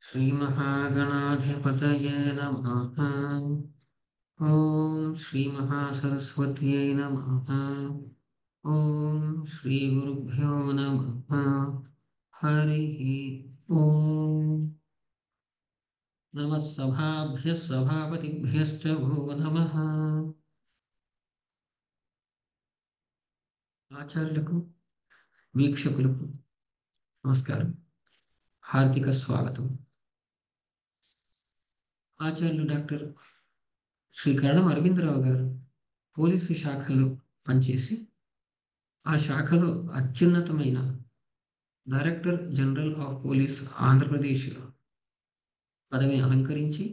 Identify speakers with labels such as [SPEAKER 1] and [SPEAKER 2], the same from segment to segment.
[SPEAKER 1] श्रीमहागणाधिपतये नमः। ॐ श्रीमहासरस्वत्यै नमः। ॐ श्रीगुरुभ्यो नमः। हरिः ॐ। नमः सभाभ्यः सभापतिभ्यश्च भो नमः। ఆచార్యులకు వీక్షకులకు నమస్కారం. హార్దిక స్వాగతం. ఆచార్యులు డాక్టర్ శ్రీ కరణం అరవిందరావు గారు పోలీసు శాఖలో పనిచేసి ఆ శాఖలో అత్యున్నతమైన director general of police Andhra Pradesh పదవిని అలంకరించి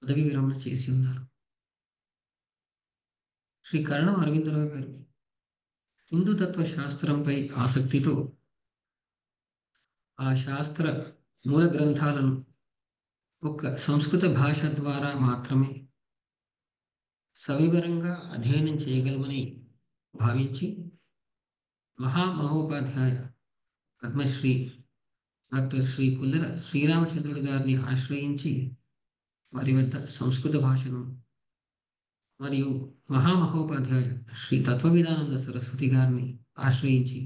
[SPEAKER 1] పదవి విరమణ చేసి ఉన్నారు. శ్రీ కరణం అరవిందరావు గారు హిందూ తత్వ శాస్త్రంపై ఆసక్తితో ఆ శాస్త్ర మూల గ్రంథాలను ఒక్క సంస్కృత భాష ద్వారా మాత్రమే సవివరంగా అధ్యయనం చేయగలమని భావించి మహామహోపాధ్యాయ పద్మశ్రీ డాక్టర్ శ్రీ పుల్లెల శ్రీరామచంద్రుడు గారిని ఆశ్రయించి వారి వద్ద సంస్కృత భాషను మరియు మహామహోపాధ్యాయ శ్రీ తత్వవిధానంద సరస్వతి గారిని ఆశ్రయించి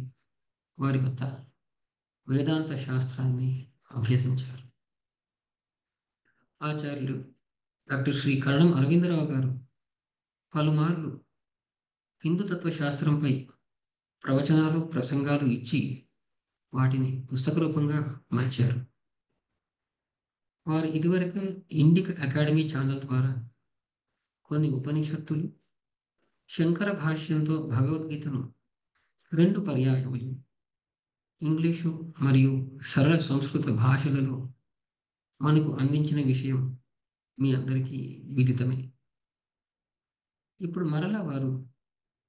[SPEAKER 1] వారి వద్ద వేదాంత శాస్త్రాన్ని అభ్యసించారు. ఆచార్యులు డాక్టర్ శ్రీ కరణం అరవిందరావు గారు పలుమార్లు హిందూ తత్వశాస్త్రంపై ప్రవచనాలు ప్రసంగాలు ఇచ్చి వాటిని పుస్తక రూపంగా మార్చారు. వారు ఇదివరకే ఇండిక్ అకాడమీ ఛానల్ ద్వారా కొన్ని ఉపనిషత్తులు శంకర భాష్యంతో భగవద్గీతను 2 పర్యాయములు ఇంగ్లీషు మరియు సరళ సంస్కృత భాషలలో మనకు అందించిన విషయం మీ అందరికీ విదితమే. ఇప్పుడు మరలా వారు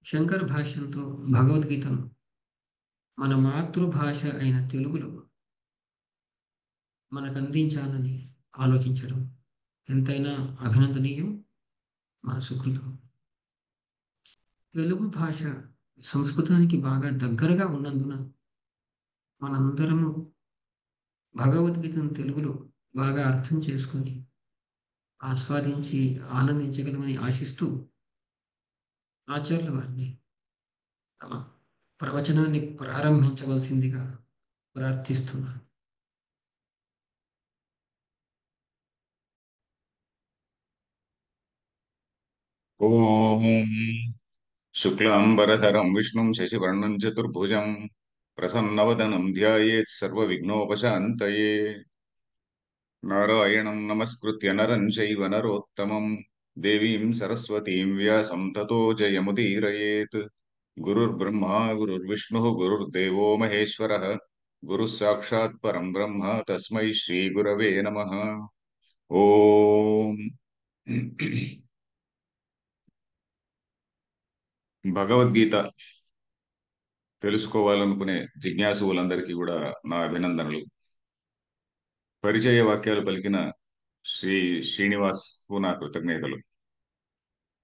[SPEAKER 1] శంకర భాష్యంతో భగవద్గీతను మన మాతృభాష అయిన తెలుగులో మనకు అందించాలని ఆలోచించడం ఎంతైనా అభినందనీయం, మన సుకృతం. తెలుగు భాష సంస్కృతానికి బాగా దగ్గరగా ఉన్నందున మనందరము భగవద్గీతను తెలుగులో బాగా అర్థం చేసుకొని ఆస్వాదించి ఆనందించగలమని ఆశిస్తూ ఆచార్యుల వారిని తమ ప్రవచనాన్ని ప్రారంభించవలసిందిగా ప్రార్థిస్తున్నాను.
[SPEAKER 2] ఓం శుక్లాంబరధరం విష్ణుం శశివర్ణం చతుర్భుజం ప్రసన్నవదనం ధ్యాయేత్ సర్వవిఘ్నోపశాంతయే. నారాయణం నమస్కృత్య నరం చైవ నరోత్తమం దేవీం సరస్వతీం వ్యాసం తతో జయముదీరయేత్. గురుర్బ్రహ్మా గురుర్విష్ణుః గురుర్దేవో మహేశ్వరः గురుః సాక్షాత్ పరం బ్రహ్మ తస్మై శ్రీ గురవే నమః. ఓం భగవద్గీత తెలుసుకోవాలనుకునే జిజ్ఞాసులందరికీ కూడా నా అభినందనలు. పరిచయ వాక్యాలు పలికిన శ్రీ శ్రీనివాస్ కు నా కృతజ్ఞతలు.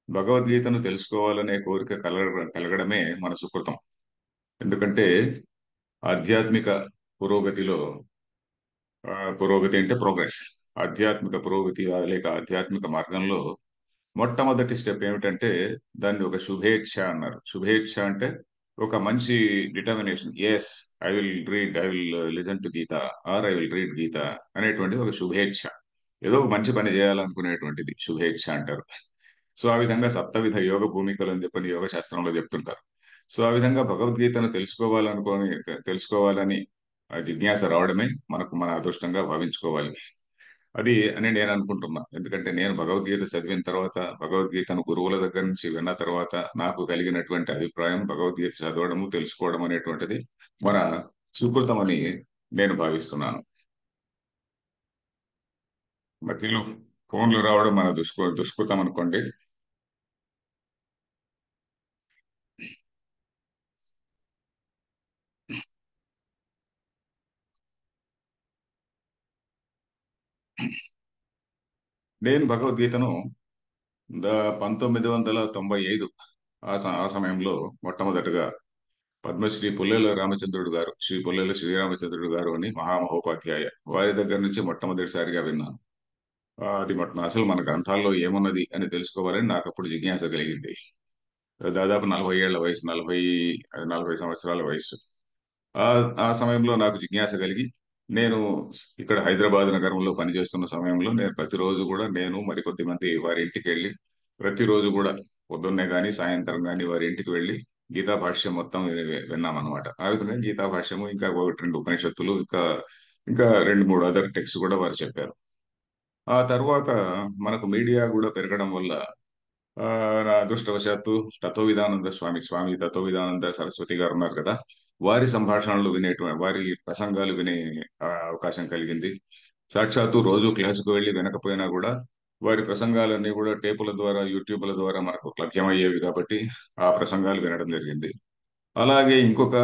[SPEAKER 2] భగవద్గీతను తెలుసుకోవాలనే కోరిక కలగడమే మన సుకృతం. ఎందుకంటే ఆధ్యాత్మిక పురోగతిలో పురోగతి అంటే ప్రోగ్రెస్, ఆధ్యాత్మిక పురోగతి లేక ఆధ్యాత్మిక మార్గంలో మొట్టమొదటి స్టెప్ ఏమిటంటే దాన్ని ఒక శుభేచ్ఛ అన్నారు. శుభేచ్ఛ అంటే ఒక మంచి determination. Yes, I will read, I will listen to Gita, or I will read Gita అనేటువంటిది ఒక శుభేచ్ఛ. ఏదో ఒక మంచి పని చేయాలనుకునేటువంటిది శుభేచ్ఛ అంటారు. సో ఆ విధంగా సప్తవిధ యోగ భూమికలు అని చెప్పని యోగ శాస్త్రంలో చెప్తుంటారు. సో ఆ విధంగా భగవద్గీతను తెలుసుకోవాలని ఆ జిజ్ఞాస రావడమే మన అదృష్టంగా భావించుకోవాలి. అది అని నేను అనుకుంటున్నా. ఎందుకంటే నేను భగవద్గీత చదివిన తర్వాత, భగవద్గీతను గురువుల దగ్గర నుంచి విన్న తర్వాత నాకు కలిగినటువంటి అభిప్రాయం, భగవద్గీత చదవడము తెలుసుకోవడం అనేటువంటిది మన సుకృతం అని నేను భావిస్తున్నాను. మధ్యలో ఫోన్లు రావడం మన దుష్కృతం అనుకోండి. నేను భగవద్గీతను 1995 ఆ సమయంలో మొట్టమొదటిగా పద్మశ్రీ పుల్లెల రామచంద్రుడు గారు, శ్రీ పుల్లెల శ్రీరామచంద్రుడు గారు అని మహామహోపాధ్యాయ, వారి దగ్గర నుంచి మొట్టమొదటిసారిగా విన్నాను. అది అసలు మన గ్రంథాల్లో ఏమున్నది అని తెలుసుకోవాలని నాకు అప్పుడు జిజ్ఞాస కలిగింది. దాదాపు 40 ఏళ్ల వయసు, 40 సంవత్సరాల వయసు. ఆ ఆ సమయంలో నాకు జిజ్ఞాస కలిగి, నేను ఇక్కడ హైదరాబాద్ నగరంలో పనిచేస్తున్న సమయంలో నేను ప్రతిరోజు కూడా నేను మరికొద్ది మంది వారి ఇంటికి వెళ్ళి, ప్రతిరోజు కూడా పొద్దున్నే కానీ సాయంత్రం కానీ వారి ఇంటికి వెళ్ళి గీతా భాష్యం మొత్తం విన్నామన్నమాట. ఆ విధంగా గీతా భాష్యము, ఇంకా ఒకటి రెండు ఉపనిషత్తులు, ఇంకా ఇంకా రెండు మూడు అదర్ టెక్స్ట్ కూడా వారు చెప్పారు. ఆ తర్వాత మనకు మీడియా కూడా పెరగడం వల్ల ఆ, నా అదృష్టవశాత్తు తత్వవిధానంద స్వామి తత్వవిధానంద సరస్వతి గారు ఉన్నారు కదా, వారి సంభాషణలు వారి ప్రసంగాలు వినే అవకాశం కలిగింది. సాక్షాత్తు రోజు క్లాసుకు వెళ్ళి వినకపోయినా కూడా వారి ప్రసంగాలన్నీ కూడా టేపుల ద్వారా, యూట్యూబ్ల ద్వారా మనకు లభ్యమయ్యేవి కాబట్టి ఆ ప్రసంగాలు వినడం జరిగింది. అలాగే ఇంకొక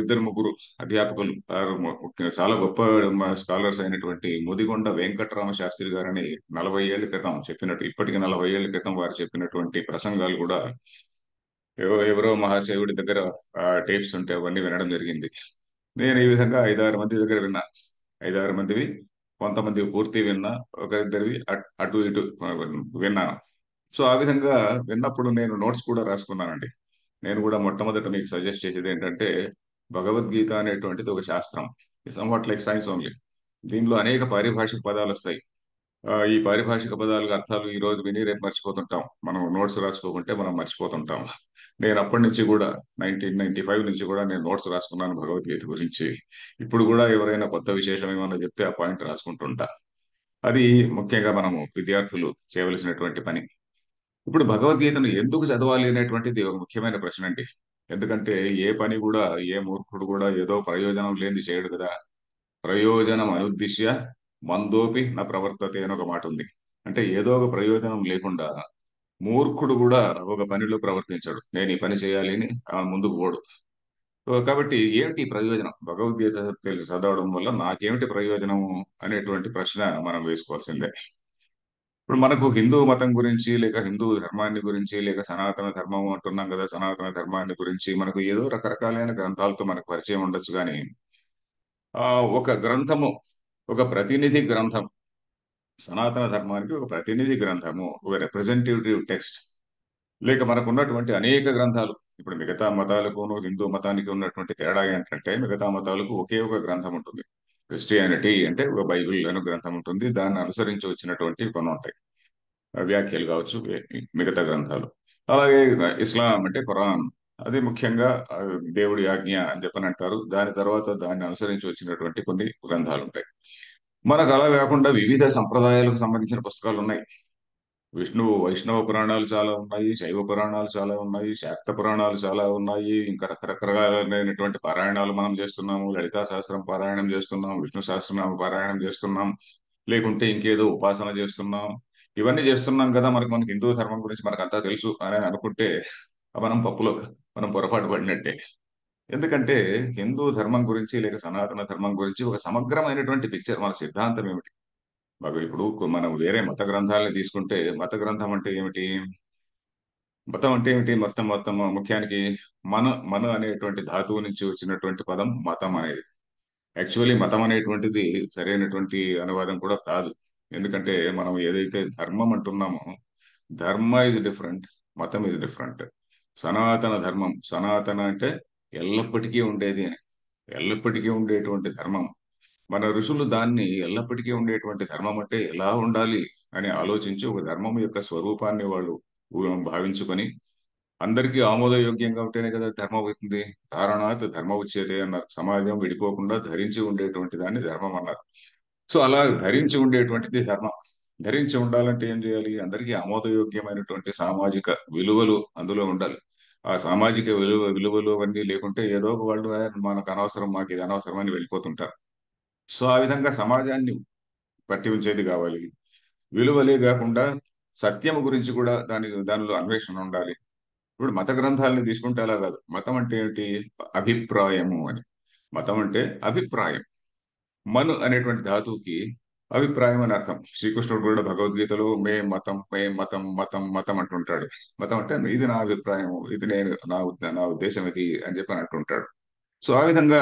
[SPEAKER 2] ఇద్దరు ముగ్గురు అధ్యాపకులు, చాలా గొప్ప స్కాలర్స్ అయినటువంటి ముదిగొండ వెంకటరామ శాస్త్రి గారని 40 ఏళ్ల క్రితం చెప్పినట్టు, ఇప్పటికి 40 ఏళ్ల క్రితం వారు చెప్పినటువంటి ప్రసంగాలు కూడా ఎవరో మహాశివుడి దగ్గర టేప్స్ ఉంటే అవన్నీ వినడం జరిగింది. నేను ఈ విధంగా 5-6 మంది దగ్గర విన్నా. 5-6 మందివి, కొంతమంది పూర్తి విన్నా, ఒక ఇద్దరివి అటు ఇటు విన్నాను. సో ఆ విధంగా విన్నప్పుడు నేను నోట్స్ కూడా రాసుకున్నానండి. నేను కూడా మొట్టమొదట మీకు సజెస్ట్ చేసేది ఏంటంటే, భగవద్గీత అనేటువంటిది ఒక శాస్త్రం. Somewhat like science only. దీనిలో అనేక పారిభాషిక పదాలు వస్తాయి. ఈ పారిభాషిక పదాలకు అర్థాలు ఈ రోజు విని రేపు మర్చిపోతుంటాం. మనం నోట్స్ రాసుకోకుంటే మనం మర్చిపోతుంటాం. నేను అప్పటి నుంచి కూడా 1995 నుంచి కూడా నేను నోట్స్ రాసుకున్నాను భగవద్గీత గురించి. ఇప్పుడు కూడా ఎవరైనా కొత్త విశేషం ఏమన్నా చెప్తే ఆ పాయింట్ రాసుకుంటుంటా. అది ముఖ్యంగా మనము విద్యార్థులు చేయవలసినటువంటి పని. ఇప్పుడు భగవద్గీతను ఎందుకు చదవాలి అనేటువంటిది ఒక ముఖ్యమైన ప్రశ్న అండి. ఎందుకంటే ఏ పని కూడా, ఏ మూర్ఖుడు కూడా ఏదో ప్రయోజనం లేనిది చేయడు కదా. ప్రయోజనం అనుద్దిశ్య మందోపి నా ప్రవర్తతే అని ఒక మాట ఉంది. అంటే ఏదో ఒక ప్రయోజనం లేకుండా మూర్ఖుడు కూడా ఒక పనిలో ప్రవర్తించాడు. నేను ఈ పని చేయాలి అని ముందుకు పోడు. సో కాబట్టి ఏమిటి ప్రయోజనం? భగవద్గీత చదవడం వల్ల నాకేమిటి ప్రయోజనము అనేటువంటి ప్రశ్న మనం వేసుకోవాల్సిందే. ఇప్పుడు మనకు హిందూ మతం గురించి, లేక హిందూ ధర్మాన్ని గురించి, లేక సనాతన ధర్మం అంటున్నాం కదా, సనాతన ధర్మాన్ని గురించి మనకు ఏదో రకరకాలైన గ్రంథాలతో మనకు పరిచయం ఉండొచ్చు. కానీ ఒక గ్రంథము, ఒక ప్రతినిధి గ్రంథం, సనాతన ధర్మానికి ఒక ప్రతినిధి గ్రంథము, ఒక రిప్రజెంటేటివ్ టెక్స్ట్, లేక మనకు ఉన్నటువంటి అనేక గ్రంథాలు. ఇప్పుడు మిగతా మతాలకును హిందూ మతానికి ఉన్నటువంటి తేడా ఏంటంటే, మిగతా మతాలకు ఒకే ఒక గ్రంథం ఉంటుంది. క్రిస్టియానిటీ అంటే ఒక బైబిల్ అనే గ్రంథం ఉంటుంది, దాన్ని అనుసరించి వచ్చినటువంటి కొన్ని ఉంటాయి, వ్యాఖ్యలు కావచ్చు, మిగతా గ్రంథాలు. అలాగే ఇస్లాం అంటే ఖురాన్, అది ముఖ్యంగా దేవుడి ఆజ్ఞ అని చెప్పని అంటారు. దాని తర్వాత దాన్ని అనుసరించి వచ్చినటువంటి కొన్ని గ్రంథాలు ఉంటాయి. మనకు అలా కాకుండా వివిధ సంప్రదాయాలకు సంబంధించిన పుస్తకాలు ఉన్నాయి. వైష్ణవ పురాణాలు చాలా ఉన్నాయి, శైవ పురాణాలు చాలా ఉన్నాయి, శాక్త పురాణాలు చాలా ఉన్నాయి, ఇంకా రకరకాలైనటువంటి పారాయణాలు మనం చేస్తున్నాము. లలితా సహస్రం పారాయణం చేస్తున్నాం, విష్ణు సహస్రనామ పారాయణం చేస్తున్నాం, లేకుంటే ఇంకేదో ఉపాసన చేస్తున్నాం. ఇవన్నీ చేస్తున్నాం కదా, మనకి హిందూ ధర్మం గురించి మనకంతా తెలుసు అని అనుకుంటే మనం పప్పులో మనం పొరపాటు పడినట్టే. ఎందుకంటే హిందూ ధర్మం గురించి, లేక సనాతన ధర్మం గురించి ఒక సమగ్రమైనటువంటి పిక్చర్, మన సిద్ధాంతం ఏమిటి, ఇప్పుడు మనం వేరే మత గ్రంథాలను తీసుకుంటే, మత గ్రంథం అంటే ఏమిటి, మతం అంటే ఏమిటి, మొత్తం మొత్తం ముఖ్యానికి మన మన అనేటువంటి ధాతువు నుంచి వచ్చినటువంటి పదం మతం అనేది. యాక్చువల్లీ మతం అనేటువంటిది సరైనటువంటి అనువాదం కూడా కాదు. ఎందుకంటే మనం ఏదైతే ధర్మం అంటున్నామో, ధర్మ ఇస్ డిఫరెంట్, మతం ఇస్ డిఫరెంట్. సనాతన ధర్మం, సనాతన అంటే ఎల్లప్పటికీ ఉండేది అని, ఎల్లప్పటికీ ఉండేటువంటి ధర్మం. మన ఋషులు దాన్ని ఎల్లప్పటికీ ఉండేటువంటి ధర్మం అంటే ఎలా ఉండాలి అని ఆలోచించి ఒక ధర్మం యొక్క స్వరూపాన్ని వాళ్ళు భావించుకొని, అందరికీ ఆమోదయోగ్యంగా ఉంటేనే కదా ధర్మం అవుతుంది. ధారణాత్ ధర్మ ఉచ్యతే అన్నారు. సమాజం విడిపోకుండా ధరించి ఉండేటువంటి దాన్ని ధర్మం అన్నారు. సో అలా ధరించి ఉండేటువంటిది ధర్మం. ధరించి ఉండాలంటే ఏం చేయాలి? అందరికీ ఆమోదయోగ్యమైనటువంటి సామాజిక విలువలు అందులో ఉండాలి. ఆ సామాజిక విలువలు అవన్నీ లేకుంటే ఏదో ఒక వాళ్ళు మనకు అనవసరం, మాకు ఇది అనవసరం అని వెళ్ళిపోతుంటారు. సో ఆ విధంగా సమాజాన్ని పట్టి ఉంచేది కావాలి. విలువలే కాకుండా సత్యం గురించి కూడా దానిలో అన్వేషణ ఉండాలి. ఇప్పుడు మత గ్రంథాలను తీసుకుంటే అలా కాదు. మతం అంటే ఏమిటి? అభిప్రాయము అని. మతం అంటే అభిప్రాయం. మను అనేటువంటి ధాతువుకి అభిప్రాయం అని అర్థం. శ్రీకృష్ణుడు కూడా భగవద్గీతలో మేం మతం మతం మతం అంటుంటాడు. మతం అంటే ఇది నా అభిప్రాయం, ఇది నేను నా ఉద్దేశం ఇది అని చెప్పి అని అంటుంటాడు. సో ఆ విధంగా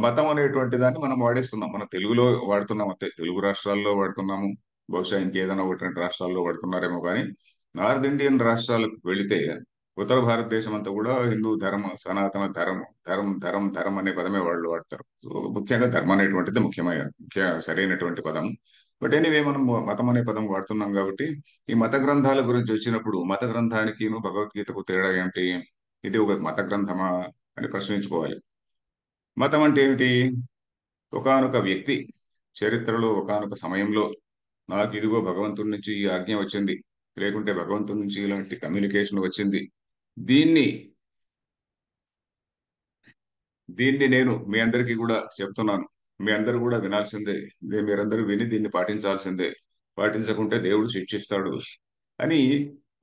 [SPEAKER 2] మతం అనేటువంటి దాన్ని మనం వాడేస్తున్నాం. మనం తెలుగులో వాడుతున్నాం అంతే, తెలుగు రాష్ట్రాల్లో వాడుతున్నాము. బహుశా ఇంకేదైనా ఒకటి రెండు రాష్ట్రాల్లో వాడుతున్నారేమో కానీ నార్త్ ఇండియన్ రాష్ట్రాలకు వెళితే ఉత్తర భారతదేశం అంతా కూడా హిందూ ధర్మ సనాతన ధరం అనే పదమే వాళ్ళు వాడతారు. సో ముఖ్యంగా ధర్మం అనేటువంటిది ముఖ్య సరైనటువంటి పదం. బట్ ఎనీవే మనం మతం అనే పదం వాడుతున్నాం కాబట్టి ఈ మత గ్రంథాల గురించి వచ్చినప్పుడు మత గ్రంథానికి భగవద్గీతకు తేడా ఏమిటి? ఇది ఒక మత గ్రంథమా అని ప్రశ్నించుకోవాలి. మతం అంటే ఏమిటి? ఒకానొక వ్యక్తి చరిత్రలో ఒకానొక సమయంలో నాకు ఇదిగో భగవంతుడి నుంచి ఈ ఆజ్ఞ వచ్చింది, లేకుంటే భగవంతుడి నుంచి ఇలాంటి కమ్యూనికేషన్ వచ్చింది, దీన్ని దీన్ని నేను మీ అందరికీ కూడా చెప్తున్నాను, మీ అందరూ కూడా వినాల్సిందే, మీరందరూ విని దీన్ని పాటించాల్సిందే, పాటించకుంటే దేవుడు శిక్షిస్తాడు అని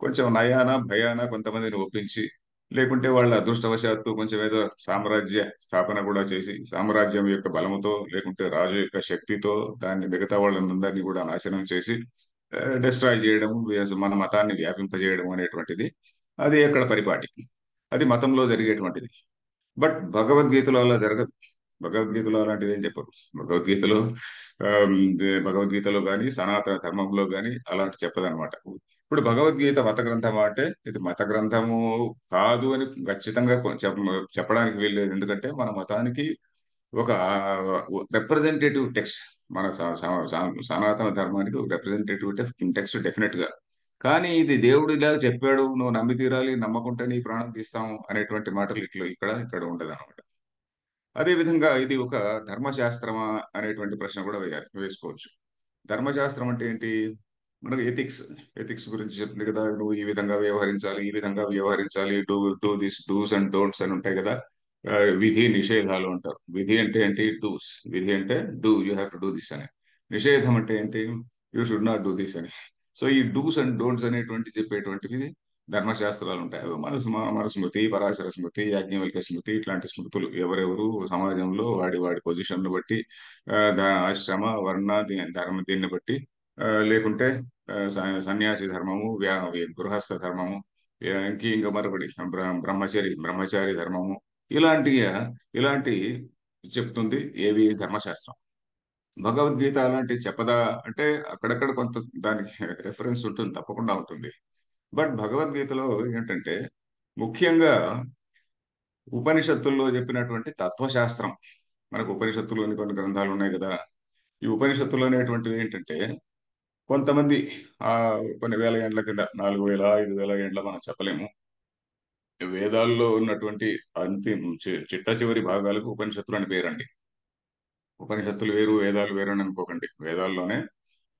[SPEAKER 2] కొంచెం నయాన భయాన కొంతమందిని ఒప్పించి, లేకుంటే వాళ్ళ అదృష్టవశాత్తు కొంచెం ఏదో సామ్రాజ్య స్థాపన కూడా చేసి సామ్రాజ్యం యొక్క బలముతో లేకుంటే రాజు యొక్క శక్తితో దాన్ని మిగతా వాళ్ళందరినీ కూడా నాశనం చేసి డిస్ట్రాయ్ చేయడం, మన మతాన్ని వ్యాపింపజేయడం అనేటువంటిది అది ఎక్కడ పరిపాటి, అది మతంలో జరిగేటువంటిది. బట్ భగవద్గీతలో అలా జరగదు. భగవద్గీతలో అలాంటిది ఏం చెప్పరు. భగవద్గీతలో భగవద్గీతలో కానీ సనాతన ధర్మంలో కానీ అలాంటి చెప్పదన్నమాట. ఇప్పుడు భగవద్గీత మత గ్రంథమా అంటే ఇది మత గ్రంథము కాదు అని ఖచ్చితంగా చెప్పడానికి వీల్లేదు. ఎందుకంటే మన మతానికి ఒక రిప్రజెంటేటివ్ టెక్స్ట్, మన సనాతన ధర్మానికి ఒక రిప్రజెంటేటివ్ టెక్స్ట్ డెఫినెట్ గా. కానీ ఇది దేవుడు ఇలా చెప్పాడు, నువ్వు నమ్మి తీరాలి, నమ్మకుంటే నీ ప్రాణం తీస్తాము అనేటువంటి మాటలు ఇక్కడ ఉండదు అనమాట. అదే విధంగా ఇది ఒక ధర్మశాస్త్రమా అనేటువంటి ప్రశ్న కూడా వేసుకోవచ్చు. ధర్మశాస్త్రం అంటే ఏంటి? మనకు ఎథిక్స్ గురించి చెప్తుంది కదా, నువ్వు ఈ విధంగా వ్యవహరించాలి, ఈ విధంగా వ్యవహరించాలి, డూస్ అండ్ డోంట్స్ అని ఉంటాయి కదా. ఆ, విధి నిషేధాలు అంటారు. విధి అంటే ఏంటి? డూస్. విధి అంటే you have to do this అని. నిషేధం అంటే ఏంటి? You should not do this అని. సో ఈ డూస్ అండ్ డోంట్స్ అనేటువంటి చెప్పేటువంటివి ధర్మశాస్త్రాలు ఉంటాయి. అవి మన స్మృతి, పరాశర స్మృతి, యాజ్ఞవల్క్య స్మృతి, ఇట్లాంటి స్మృతులు ఎవరెవరు సమాజంలో వాడి వాడి పొజిషన్ను బట్టి ఆశ్రమ వర్ణ దీన్ని బట్టి లేకుంటే సన్యాసి ధర్మము, గృహస్థ ధర్మము, ఇంకా మరొకటి బ్రహ్మచారి ధర్మము, ఇలాంటి ఇలాంటి చెప్తుంది ఏవి? ధర్మశాస్త్రం. భగవద్గీత అలాంటి చెప్పదా అంటే అక్కడక్కడ కొంత దానికి రెఫరెన్స్ ఉంటుంది, తప్పకుండా ఉంటుంది. బట్ భగవద్గీతలో ఏంటంటే ముఖ్యంగా ఉపనిషత్తుల్లో చెప్పినటువంటి తత్వశాస్త్రం, మనకు ఉపనిషత్తులోని కొన్ని గ్రంథాలు ఉన్నాయి కదా. ఈ ఉపనిషత్తులు అనేటువంటివి ఏంటంటే కొంతమంది ఆ కొన్ని వేల ఏండ్ల కింద, 4000 5000 ఏండ్ల మనం చెప్పలేము, వేదాల్లో ఉన్నటువంటి చిట్ట చివరి భాగాలకు ఉపనిషత్తులు అని పేరండి. ఉపనిషత్తులు వేరు వేదాలు వేరు అని అనుకోకండి.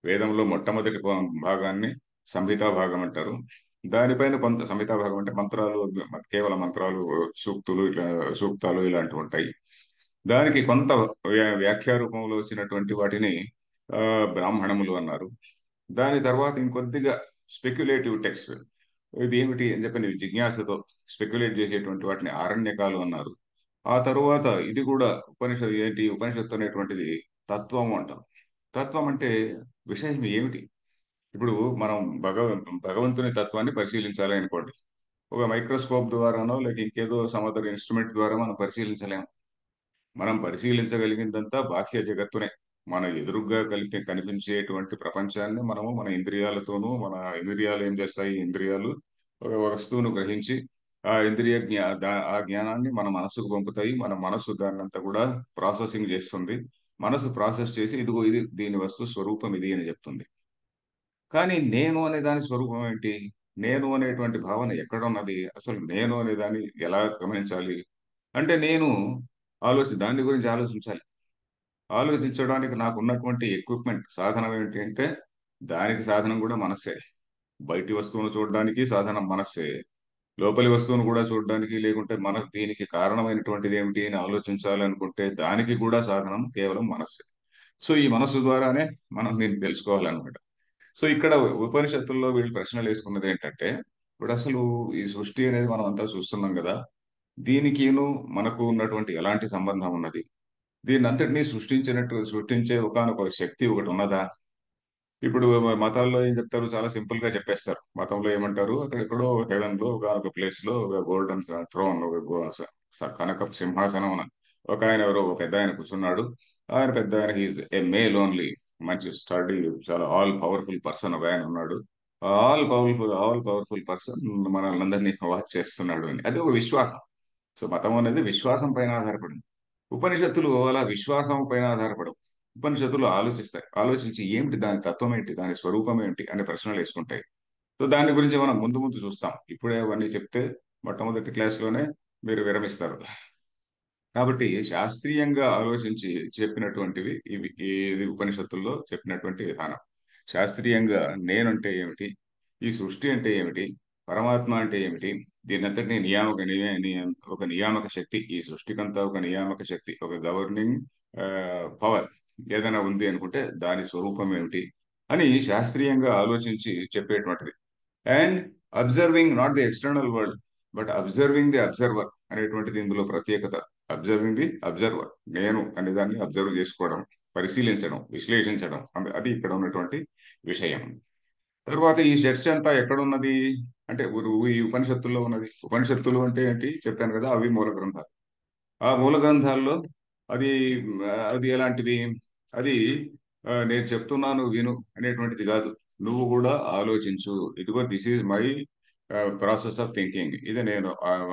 [SPEAKER 2] వేదంలో మొట్టమొదటి భాగాన్ని సంహితా భాగం అంటారు. దానిపైన కొంత సంహితా భాగం అంటే మంత్రాలు, కేవలం మంత్రాలు, సూక్తాలు ఇలాంటివి ఉంటాయి. దానికి కొంత వ్యాఖ్యా రూపంలో వచ్చినటువంటి వాటిని ఆ బ్రాహ్మణములు అన్నారు. దాని తర్వాత ఇంకొద్దిగా స్పెక్యులేటివ్ టెక్స్ట్, ఇది ఏమిటి అని చెప్పి జిజ్ఞాసతో స్పెక్యులేట్ చేసేటువంటి వాటిని ఆరణ్యకాలు అన్నారు. ఆ తరువాత ఇది కూడా ఉపనిషత్తు అనేటువంటిది తత్వం అంటాం. తత్వం అంటే విషయం ఏమిటి? ఇప్పుడు మనం భగవంతుని తత్వాన్ని పరిశీలించాలి అనుకోండి. ఒక మైక్రోస్కోప్ ద్వారానో లేక ఇంకేదో సమదర్ ఇన్స్ట్రుమెంట్ ద్వారా మనం పరిశీలించలేము. మనం పరిశీలించగలిగిందంతా బాహ్య జగత్తునే. మన ఎదురుగ్గా కనిపించేటువంటి ప్రపంచాన్ని మనము మన ఇంద్రియాలతోనూ, మన ఇంద్రియాలు ఏం చేస్తాయి? ఇంద్రియాలు ఒక వస్తువును గ్రహించి ఆ జ్ఞానాన్ని మన మనస్సుకు పంపుతాయి. మన మనస్సు దాన్నంతా కూడా ప్రాసెసింగ్ చేస్తుంది. మనసు ప్రాసెస్ చేసి ఇదిగో ఇది దీని వస్తు స్వరూపం ఇది అని చెప్తుంది. కానీ నేను అనే దాని స్వరూపం ఏంటి? నేను అనేటువంటి భావన ఎక్కడ ఉన్నది? అసలు నేను అనే దాన్ని ఎలా గమనించాలి అంటే దాని గురించి ఆలోచించాలి. ఆలోచించడానికి నాకు ఉన్నటువంటి ఎక్విప్మెంట్, సాధనం ఏంటి అంటే దానికి సాధనం కూడా మనస్సే. బయటి వస్తువును చూడడానికి సాధనం మనస్సే, లోపలి వస్తువును కూడా చూడడానికి, లేకుంటే దీనికి కారణమైనటువంటిది ఏమిటి అని ఆలోచించాలనుకుంటే దానికి కూడా సాధనం కేవలం మనస్సే. సో ఈ మనస్సు ద్వారానే మనం దీన్ని తెలుసుకోవాలన్నమాట. సో ఇక్కడ ఉపనిషత్తుల్లో వీళ్ళు ప్రశ్నలు వేసుకున్నది ఏంటంటే, ఇప్పుడు అసలు ఈ సృష్టి అనేది మనం అంతా చూస్తున్నాం కదా, దీనికిను మనకు ఉన్నటువంటి ఎలాంటి సంబంధం ఉన్నది? దీన్ని అంతటినీ సృష్టించే ఒకానొక శక్తి ఒకటి ఉన్నదా? ఇప్పుడు మతాల్లో ఏం చెప్తారు? చాలా సింపుల్ గా చెప్పేస్తారు. మతంలో ఏమంటారు? అక్కడెక్కడో హెవెన్ లో ఒక ప్లేస్ లో ఒక గోల్డెన్ థ్రోన్, కనకపు సింహాసనం అని ఒక ఆయన ఎవరో ఒక పెద్ద ఆయన కూర్చున్నాడు. ఆయన పెద్ద ఆయన హీజ్ ఏ మేల్ ఓన్లీ, మంచి స్టడీ, చాలా ఆల్ పవర్ఫుల్ పర్సన్ ఒక ఆయన ఉన్నాడు. ఆల్ పవర్ఫుల్ పర్సన్ మనల్ని అందరినీ వాచ్ చేస్తున్నాడు అని, అది ఒక విశ్వాసం. సో మతం అనేది విశ్వాసం పైన ఆధారపడింది. ఉపనిషత్తులు అలా విశ్వాసం పైన ఆధారపడవు. ఉపనిషత్తులు ఆలోచిస్తాయి. ఆలోచించి ఏమిటి దాని తత్వం ఏంటి, దాని స్వరూపం ఏంటి అనే ప్రశ్నలు వేసుకుంటాయి. సో దాని గురించి మనం ముందు ముందు చూస్తాం. ఇప్పుడే అవన్నీ చెప్తే మొట్టమొదటి క్లాస్లోనే మీరు విరమిస్తారు. కాబట్టి శాస్త్రీయంగా ఆలోచించి చెప్పినటువంటివి ఇవి, ఇది ఉపనిషత్తుల్లో చెప్పినటువంటి విధానం. శాస్త్రీయంగా నేనంటే ఏమిటి, ఈ సృష్టి అంటే ఏమిటి, పరమాత్మ అంటే ఏమిటి, దీనంతటినీ ఒక నియామక శక్తి, ఈ సృష్టికంతా ఒక నియామక శక్తి, ఒక గవర్నింగ్ పవర్ ఏదైనా ఉంది అనుకుంటే దాని స్వరూపం ఏమిటి అని శాస్త్రీయంగా ఆలోచించి చెప్పేటువంటిది. And observing not the external world, but observing the observer అనేటువంటిది ఇందులో ప్రత్యేకత. అబ్జర్వింగ్ ది అబ్జర్వర్, నేను అనే దాన్ని అబ్జర్వ్ చేసుకోవడం, పరిశీలించడం, విశ్లేషించడం, అది ఇక్కడ ఉన్నటువంటి విషయం. తర్వాత ఈ చర్చ అంతా ఎక్కడున్నది అంటే ఈ ఉపనిషత్తుల్లో ఉన్నది. ఉపనిషత్తులు అంటే ఏంటి చెప్పాను కదా, అవి మూల గ్రంథాలు. ఆ మూల గ్రంథాల్లో అది అది ఎలాంటివి? అది నేను చెప్తున్నాను విను అనేటువంటిది కాదు. నువ్వు కూడా ఆలోచించు. ఇదిగో this is my process of thinking, ఇది నేను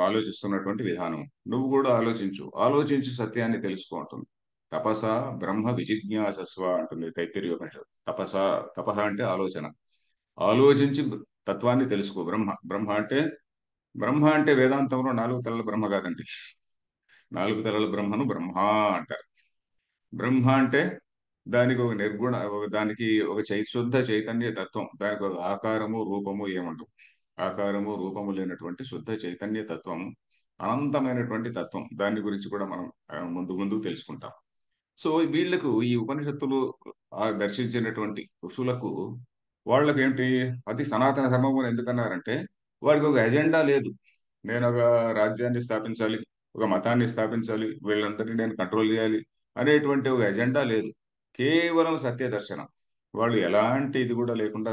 [SPEAKER 2] ఆలోచిస్తున్నటువంటి విధానం. నువ్వు కూడా ఆలోచించు, ఆలోచించి సత్యాన్ని తెలుసుకో అంటుంది. తపస బ్రహ్మ విజిజ్ఞాసస్వ అంటుంది తైత్తిరీయ ఉపనిషత్తు. తపహ అంటే ఆలోచన. ఆలోచించి తత్వాన్ని తెలుసుకో. బ్రహ్మ అంటే వేదాంతంలో నాలుగు తలల బ్రహ్మ కాదండి. నాలుగు తలల బ్రహ్మను బ్రహ్మ అంటారు. బ్రహ్మ అంటే దానికి ఒక నిర్గుణ, దానికి ఒక శుద్ధ చైతన్య తత్వం, దానికి ఒక ఆకారము రూపము ఏముండవు. ఆకారము రూపము లేనటువంటి శుద్ధ చైతన్య తత్వం, అనంతమైనటువంటి తత్వం. దాని గురించి కూడా మనం ముందు ముందు తెలుసుకుంటాం. సో వీళ్లకు ఈ ఉపనిషత్తులు దర్శించినటువంటి ఋషులకు, వాళ్ళకి ఏంటి, అది సనాతన ధర్మం అని ఎందుకన్నారంటే వాడికి ఒక ఎజెండా లేదు. నేను ఒక రాజ్యాన్ని స్థాపించాలి, ఒక మతాన్ని స్థాపించాలి, వీళ్ళందరినీ నేను కంట్రోల్ చేయాలి అనేటువంటి ఒక ఎజెండా లేదు. కేవలం సత్య దర్శనం. వాళ్ళు ఎలాంటి ఇది కూడా లేకుండా,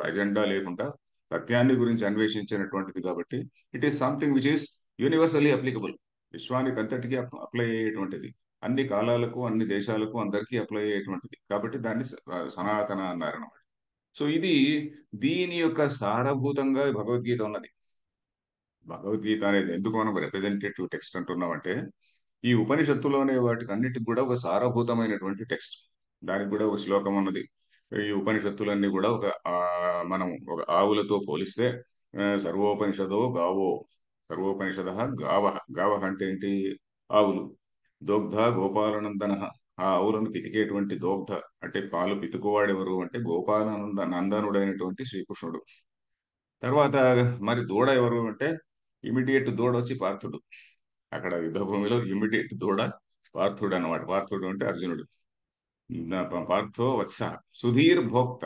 [SPEAKER 2] ఎజెండా లేకుండా సత్యాన్ని గురించి అన్వేషించినటువంటిది కాబట్టి it is something which is universally applicable. విశ్వానికి అంతటికీ అప్లై అయ్యేటువంటిది, అన్ని కాలాలకు, అన్ని దేశాలకు, అందరికీ అప్లై అయ్యేటువంటిది. కాబట్టి దాన్ని సనాతన అన్నారన్నమాట. సో ఇది, దీని యొక్క సారభూతంగా భగవద్గీత ఉన్నది. భగవద్గీత అనేది ఎందుకు మనం రిప్రజెంటేటివ్ టెక్స్ట్ అంటున్నామంటే, ఈ ఉపనిషత్తులోనే వాటికి అన్నిటికి కూడా ఒక సారభూతమైనటువంటి టెక్స్ట్. దానికి కూడా ఒక శ్లోకం ఉన్నది. ఈ ఉపనిషత్తులన్నీ కూడా మనం ఒక ఆవులతో పోలిస్తే, సర్వోపనిషదో గావో, సర్వోపనిషద గావ. గావ అంటే ఏంటి? ఆవులు. దోగ్ధ గోపాలనందన, ఆ ఆవులను పితికేటువంటి దోగ్ధ అంటే పాలు పితుకువాడెవరు అంటే నందనుడైనటువంటి శ్రీకృష్ణుడు. తర్వాత మరి దూడ ఎవరు అంటే ఇమిడియట్ దూడ వచ్చి పార్థుడు. అక్కడ యుద్ధభూమిలో ఇమిడియట్ దూడ పార్థుడు అన్నమాట. పార్థుడు అంటే అర్జునుడు. పార్థో వత్స సుధీర్ భోక్త.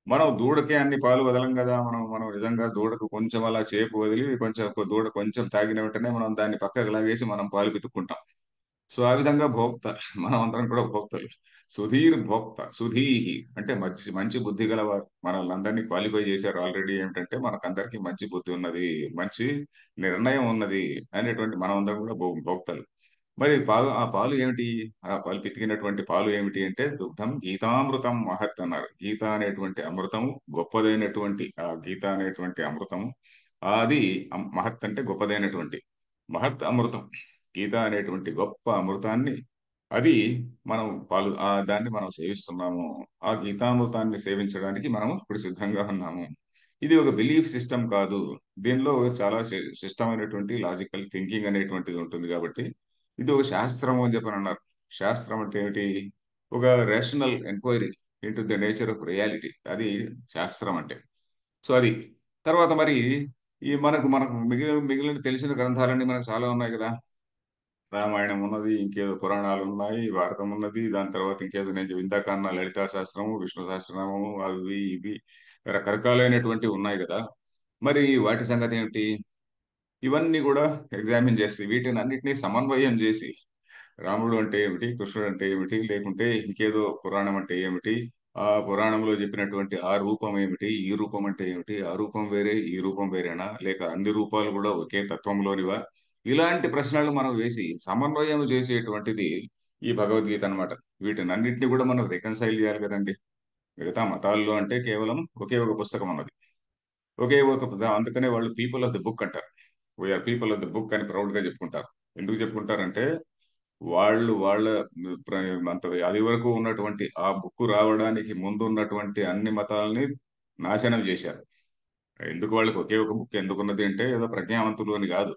[SPEAKER 2] మనం దూడకే అన్ని పాలు వదలం కదా. మనం మనం నిజంగా దూడకు కొంచెం అలా చేపు వదిలి, కొంచెం దూడ కొంచెం తాగిన వెంటనే మనం దాన్ని పక్కకు లాగేసి మనం పాలు పితుక్కుంటాం. సో ఆ విధంగా భోక్త, మనం అందరం కూడా భోక్తలు. సుధీర్ భోక్త, సుధీహి అంటే మంచి మంచి బుద్ధి గలవారు. మనల్ని అందరినీ క్వాలిఫై చేశారు ఆల్రెడీ. ఏమిటంటే మనకందరికీ మంచి బుద్ధి ఉన్నది, మంచి నిర్ణయం ఉన్నది అనేటువంటి మనం అందరం కూడా భోక్తలు. మరి ఆ పాలు ఏమిటి? ఆ పాలు పితికినటువంటి పాలు ఏమిటి అంటే దుగ్ధం గీతామృతం మహత్ అన్నారు. గీత అనేటువంటి అమృతము గొప్పదైనటువంటి, ఆ గీత అనేటువంటి అమృతము, అది మహత్ అంటే గొప్పదైనటువంటి, మహత్ అమృతం. గీత అనేటువంటి గొప్ప అమృతాన్ని, అది మనం దాన్ని మనం సేవిస్తున్నాము. ఆ గీతామృతాన్ని సేవించడానికి మనం ఇప్పుడు సిద్ధంగా ఉన్నాము. ఇది ఒక బిలీఫ్ సిస్టమ్ కాదు. దీనిలో చాలా సిస్టమైనటువంటి లాజికల్ థింకింగ్ అనేటువంటిది ఉంటుంది. కాబట్టి ఇది ఒక శాస్త్రం అని చెప్పని అన్నారు. శాస్త్రం అంటే ఏమిటి? ఒక rational enquiry into the nature of reality, అది శాస్త్రం అంటే. సో అది. తర్వాత మరి ఈ మనకు మనకు మిగిలిన తెలిసిన గ్రంథాలన్నీ మనకు చాలా ఉన్నాయి కదా. రామాయణం ఉన్నది, ఇంకేదో పురాణాలు ఉన్నాయి, భారతం ఉన్నది, దాని తర్వాత ఇంకేదో నేను ఇందాక అన్న లలితా శాస్త్రము, విష్ణు సహస్రనామము, అవి ఇవి రకరకాలైనటువంటివి ఉన్నాయి కదా. మరి వాటి సంగతి ఏమిటి? ఇవన్నీ కూడా ఎగ్జామిన్ చేసి వీటిని అన్నిటినీ సమన్వయం చేసి రాముడు అంటే ఏమిటి, కృష్ణుడు అంటే ఏమిటి, లేకుంటే ఇంకేదో పురాణం అంటే ఏమిటి, ఆ పురాణంలో చెప్పినటువంటి ఆ రూపం ఏమిటి, ఈ రూపం అంటే ఏమిటి, ఆ రూపం వేరే ఈ రూపం వేరేనా, లేక అన్ని రూపాలు కూడా ఒకే తత్వంలోనివా? ఇలాంటి ప్రశ్నలు మనం వేసి సమన్వయం చేసేటువంటిది ఈ భగవద్గీత అన్నమాట. వీటినన్నింటినీ కూడా మనం రికన్సైల్ చేయాలి కదండి. మిగతా మతాల్లో అంటే కేవలం ఒకే ఒక పుస్తకం ఉన్నది, ఒకే ఒక అందుకనే వాళ్ళు పీపుల్ ఆఫ్ ది బుక్ అంటారు. We are people of the book అని ప్రౌడ్ గా చెప్పుకుంటారు. ఎందుకు చెప్పుకుంటారంటే వాళ్ళు వాళ్ళ ప్ర- అంత అది వరకు ఉన్నటువంటి ఆ బుక్ రావడానికి ముందు ఉన్నటువంటి అన్ని మతాలని నాశనం చేశారు. ఎందుకు వాళ్ళకి ఒకే ఒక బుక్ ఎందుకున్నది అంటే ఏదో ప్రజ్ఞావంతులు అని కాదు.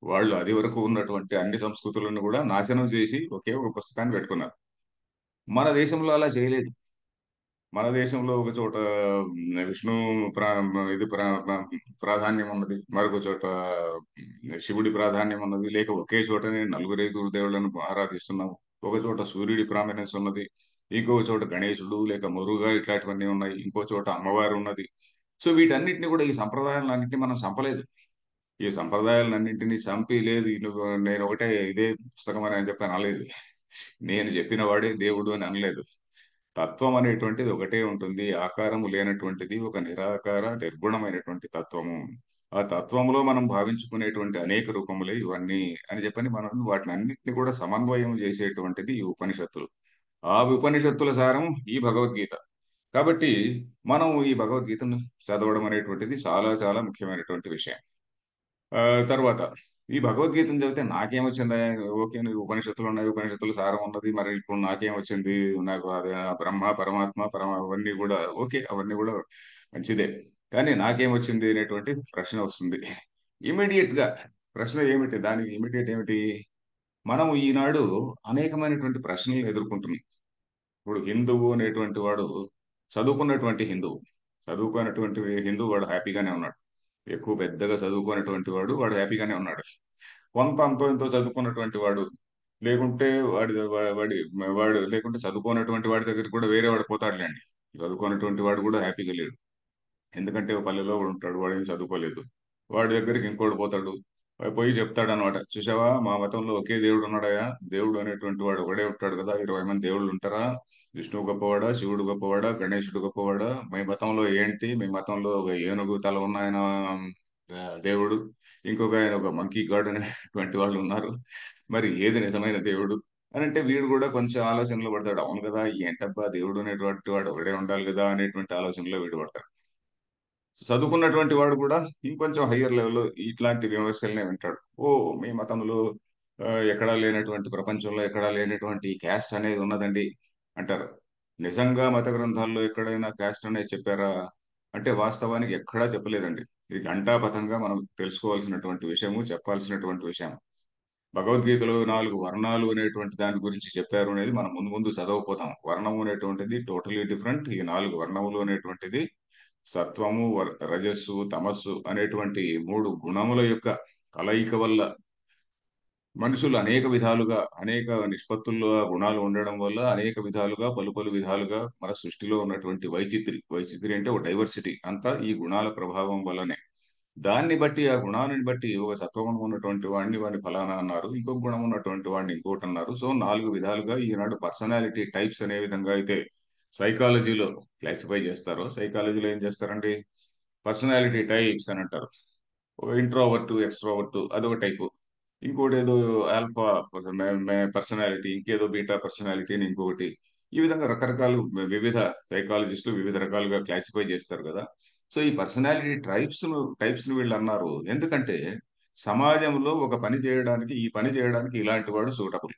[SPEAKER 2] వాళ్ళు అది వరకు ఉన్నటువంటి అన్ని సంస్కృతులను కూడా నాశనం చేసి ఒకే ఒక పుస్తకాన్ని పెట్టుకున్నారు. మన దేశంలో అలా చేయలేదు. మన దేశంలో ఒక చోట విష్ణు ప్రా ఇది ప్రాధాన్యం ఉన్నది, మరొక చోట శివుడి ప్రాధాన్యం ఉన్నది, లేక ఒకే చోటనే నలుగురైదుగురు దేవుళ్ళను ఆరాధిస్తున్నాము. ఒక చోట సూర్యుడి ప్రామినెన్స్ ఉన్నది, ఇంకో చోట గణేశుడు లేక మురుగా ఇట్లాంటివన్నీ ఉన్నాయి, ఇంకో చోట అమ్మవారు ఉన్నది. సో వీటన్నిటిని కూడా ఈ సంప్రదాయాలన్నింటినీ మనం చంపలేదు. ఈ సంప్రదాయాలన్నింటినీ చంపి లేదు నేను ఒకటే ఇదే పుస్తకం అని చెప్పి అనలేదు. నేను చెప్పిన వాడే దేవుడు అని అనలేదు. తత్వం అనేటువంటిది ఒకటే ఉంటుంది. ఆకారము లేనటువంటిది ఒక నిరాకార నిర్గుణమైనటువంటి తత్వము. ఆ తత్వంలో మనం భావించుకునేటువంటి అనేక రూపములే ఇవన్నీ అని చెప్పని మనం వాటిని అన్నింటినీ కూడా సమన్వయం చేసేటువంటిది ఈ ఉపనిషత్తులు. ఆ ఉపనిషత్తుల సారం ఈ భగవద్గీత. కాబట్టి మనం ఈ భగవద్గీతను చదవడం అనేటువంటిది చాలా చాలా ముఖ్యమైనటువంటి విషయం. ఆ తర్వాత ఈ భగవద్గీతను చదివితే నాకేమొచ్చిందా? ఓకే, నువ్వు ఉపనిషత్తులు ఉన్నాయి, ఉపనిషత్తులు సారం ఉన్నది, మరి ఇప్పుడు నాకేమొచ్చింది? నాకు అదే ఆ బ్రహ్మ పరమాత్మ అవన్నీ కూడా ఓకే, అవన్నీ కూడా మంచిదే. కానీ నాకేమొచ్చింది అనేటువంటి ప్రశ్న వస్తుంది ఇమీడియట్ గా. ప్రశ్న ఏమిటి దానికి ఇమీడియట్ ఏమిటి? మనం ఈనాడు అనేకమైనటువంటి ప్రశ్నలు ఎదుర్కొంటున్నాం. ఇప్పుడు హిందువు అనేటువంటి వాడు చదువుకున్నటువంటి హిందువు, చదువుకున్నటువంటి హిందువు వాడు హ్యాపీగానే ఉన్నాడు. ఎక్కువ పెద్దగా చదువుకున్నటువంటి వాడు వాడు హ్యాపీగానే ఉన్నాడు. కొంత అంతో ఎంతో చదువుకున్నటువంటి వాడు లేకుంటే వాడి వాడు లేకుంటే చదువుకున్నటువంటి వాడి దగ్గరికి కూడా వేరే వాడు పోతాడులేండి. చదువుకున్నటువంటి వాడు కూడా హ్యాపీగా లేడు. ఎందుకంటే ఓ పల్లెలో వాడు ఉంటాడు, వాడు ఏం చదువుకోలేదు. వాడి దగ్గరికి ఇంకోటి పోతాడు, వాడు పోయి చెప్తాడు అనమాట, చూసావా మా మతంలో ఒకే దేవుడు ఉన్నాడయా, దేవుడు అనేటువంటి వాడు ఒకడే ఉంటాడు కదా, 20 మంది దేవుళ్ళు ఉంటారా, విష్ణువు గొప్పవాడా, శివుడు గొప్పవాడా, గణేశుడు గొప్పవాడా, మీ మతంలో ఏంటి, మీ మతంలో ఒక ఏనుగు తల ఉన్న ఆయన దేవుడు, ఇంకొక ఆయన ఒక మంకీ గాడ్ అనేటువంటి వాళ్ళు ఉన్నారు, మరి ఏది నిజమైన దేవుడు అని అంటే వీడు కూడా కొంచెం ఆలోచనలో పడతాడు. అవును కదా, ఏంటబ్బా దేవుడు అనేటువంటి వాడు ఒకడే ఉండాలి కదా అనేటువంటి ఆలోచనలో వీడు పడతాడు. చదువుకున్నటువంటి వాడు కూడా ఇంకొంచెం హయ్యర్ లెవెల్లో ఇట్లాంటి విమర్శలనే వింటాడు. ఓ మీ మతంలో ఎక్కడా లేనటువంటి, ప్రపంచంలో ఎక్కడా లేనటువంటి క్యాస్ట్ అనేది ఉన్నదండి అంటారు. నిజంగా మత గ్రంథాల్లో ఎక్కడైనా క్యాస్ట్ అనేది చెప్పారా అంటే వాస్తవానికి ఎక్కడా చెప్పలేదండి. ఇది ఘంటాపథంగా మనం తెలుసుకోవాల్సినటువంటి విషయము, చెప్పాల్సినటువంటి విషయం. భగవద్గీతలో 4 వర్ణాలు అనేటువంటి దాని గురించి చెప్పారు అనేది మనం ముందు ముందు చదవకపోతాం. వర్ణము అనేటువంటిది టోటలీ డిఫరెంట్. ఈ 4 వర్ణములు అనేటువంటిది సత్వము, రజస్సు, తమస్సు అనేటువంటి 3 గుణముల యొక్క కలయిక వల్ల మనుషులు అనేక విధాలుగా, అనేక నిష్పత్తుల్లో ఆ గుణాలు ఉండడం వల్ల అనేక విధాలుగా, పలు పలు విధాలుగా మన సృష్టిలో ఉన్నటువంటి వైచిత్రి అంటే ఒక డైవర్సిటీ అంతా ఈ గుణాల ప్రభావం వల్లనే. దాన్ని బట్టి ఆ గుణాలను బట్టి ఒక సత్వగుణం ఉన్నటువంటి వాడిని ఫలానా అన్నారు, ఇంకొక గుణం ఉన్నటువంటి వాడిని ఇంకోటి అన్నారు. సో 4 విధాలుగా ఈనాడు పర్సనాలిటీ టైప్స్ అనే విధంగా అయితే సైకాలజీలో క్లాసిఫై చేస్తారో, సైకాలజీలో ఏం చేస్తారండి, పర్సనాలిటీ టైప్స్ అని అంటారు. ఇంట్రోవర్ట్, ఎక్స్ట్రోవర్ట్ అదొక టైపు, ఇంకోటి ఏదో ఆల్ఫా పర్సనాలిటీ, ఇంకేదో బీటా పర్సనాలిటీ అని ఇంకొకటి. ఈ విధంగా రకరకాలు వివిధ సైకాలజిస్టులు వివిధ రకాలుగా క్లాసిఫై చేస్తారు కదా. సో ఈ పర్సనాలిటీ టైప్స్ ను వీళ్ళు అన్నారు ఎందుకంటే సమాజంలో ఒక పని చేయడానికి, ఈ పని చేయడానికి ఇలాంటి వాడు సూటబుల్.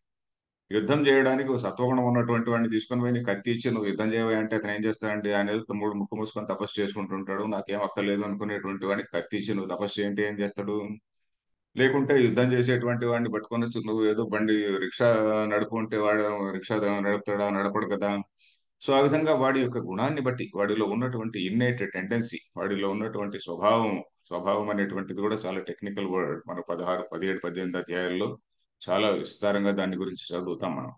[SPEAKER 2] యుద్ధం చేయడానికి ఒక సత్వగుణం ఉన్నటువంటి వాడిని తీసుకొని పోయి నీకు కత్తి ఇచ్చి నువ్వు యుద్ధం చేయవా అంటే అతను ఏం చేస్తాడండి, ఆయన ఏదో మూడు ముక్కు మూసుకొని తపస్సు చేసుకుంటుంటాడు, నాకేం అక్కర్లేదు అనుకునేటువంటి వాడిని కత్తి ఇచ్చి నువ్వు తపస్సు చేయంటే ఏం చేస్తాడు? లేకుంటే యుద్ధం చేసేటువంటి వాడిని పట్టుకొని వచ్చి నువ్వు ఏదో బండి రిక్షా నడుపుకుంటే వాడు రిక్షా నడుపుతాడా, నడపడు కదా. సో ఆ విధంగా వాడి యొక్క గుణాన్ని బట్టి, వాడిలో ఉన్నటువంటి ఇన్నేట్ టెండెన్సీ, వాడిలో ఉన్నటువంటి స్వభావం, స్వభావం అనేటువంటిది కూడా చాలా టెక్నికల్ వర్డ్. మన 16, 17, 18 అధ్యాయాల్లో చాలా విస్తారంగా దాని గురించి చదువుతాం మనం.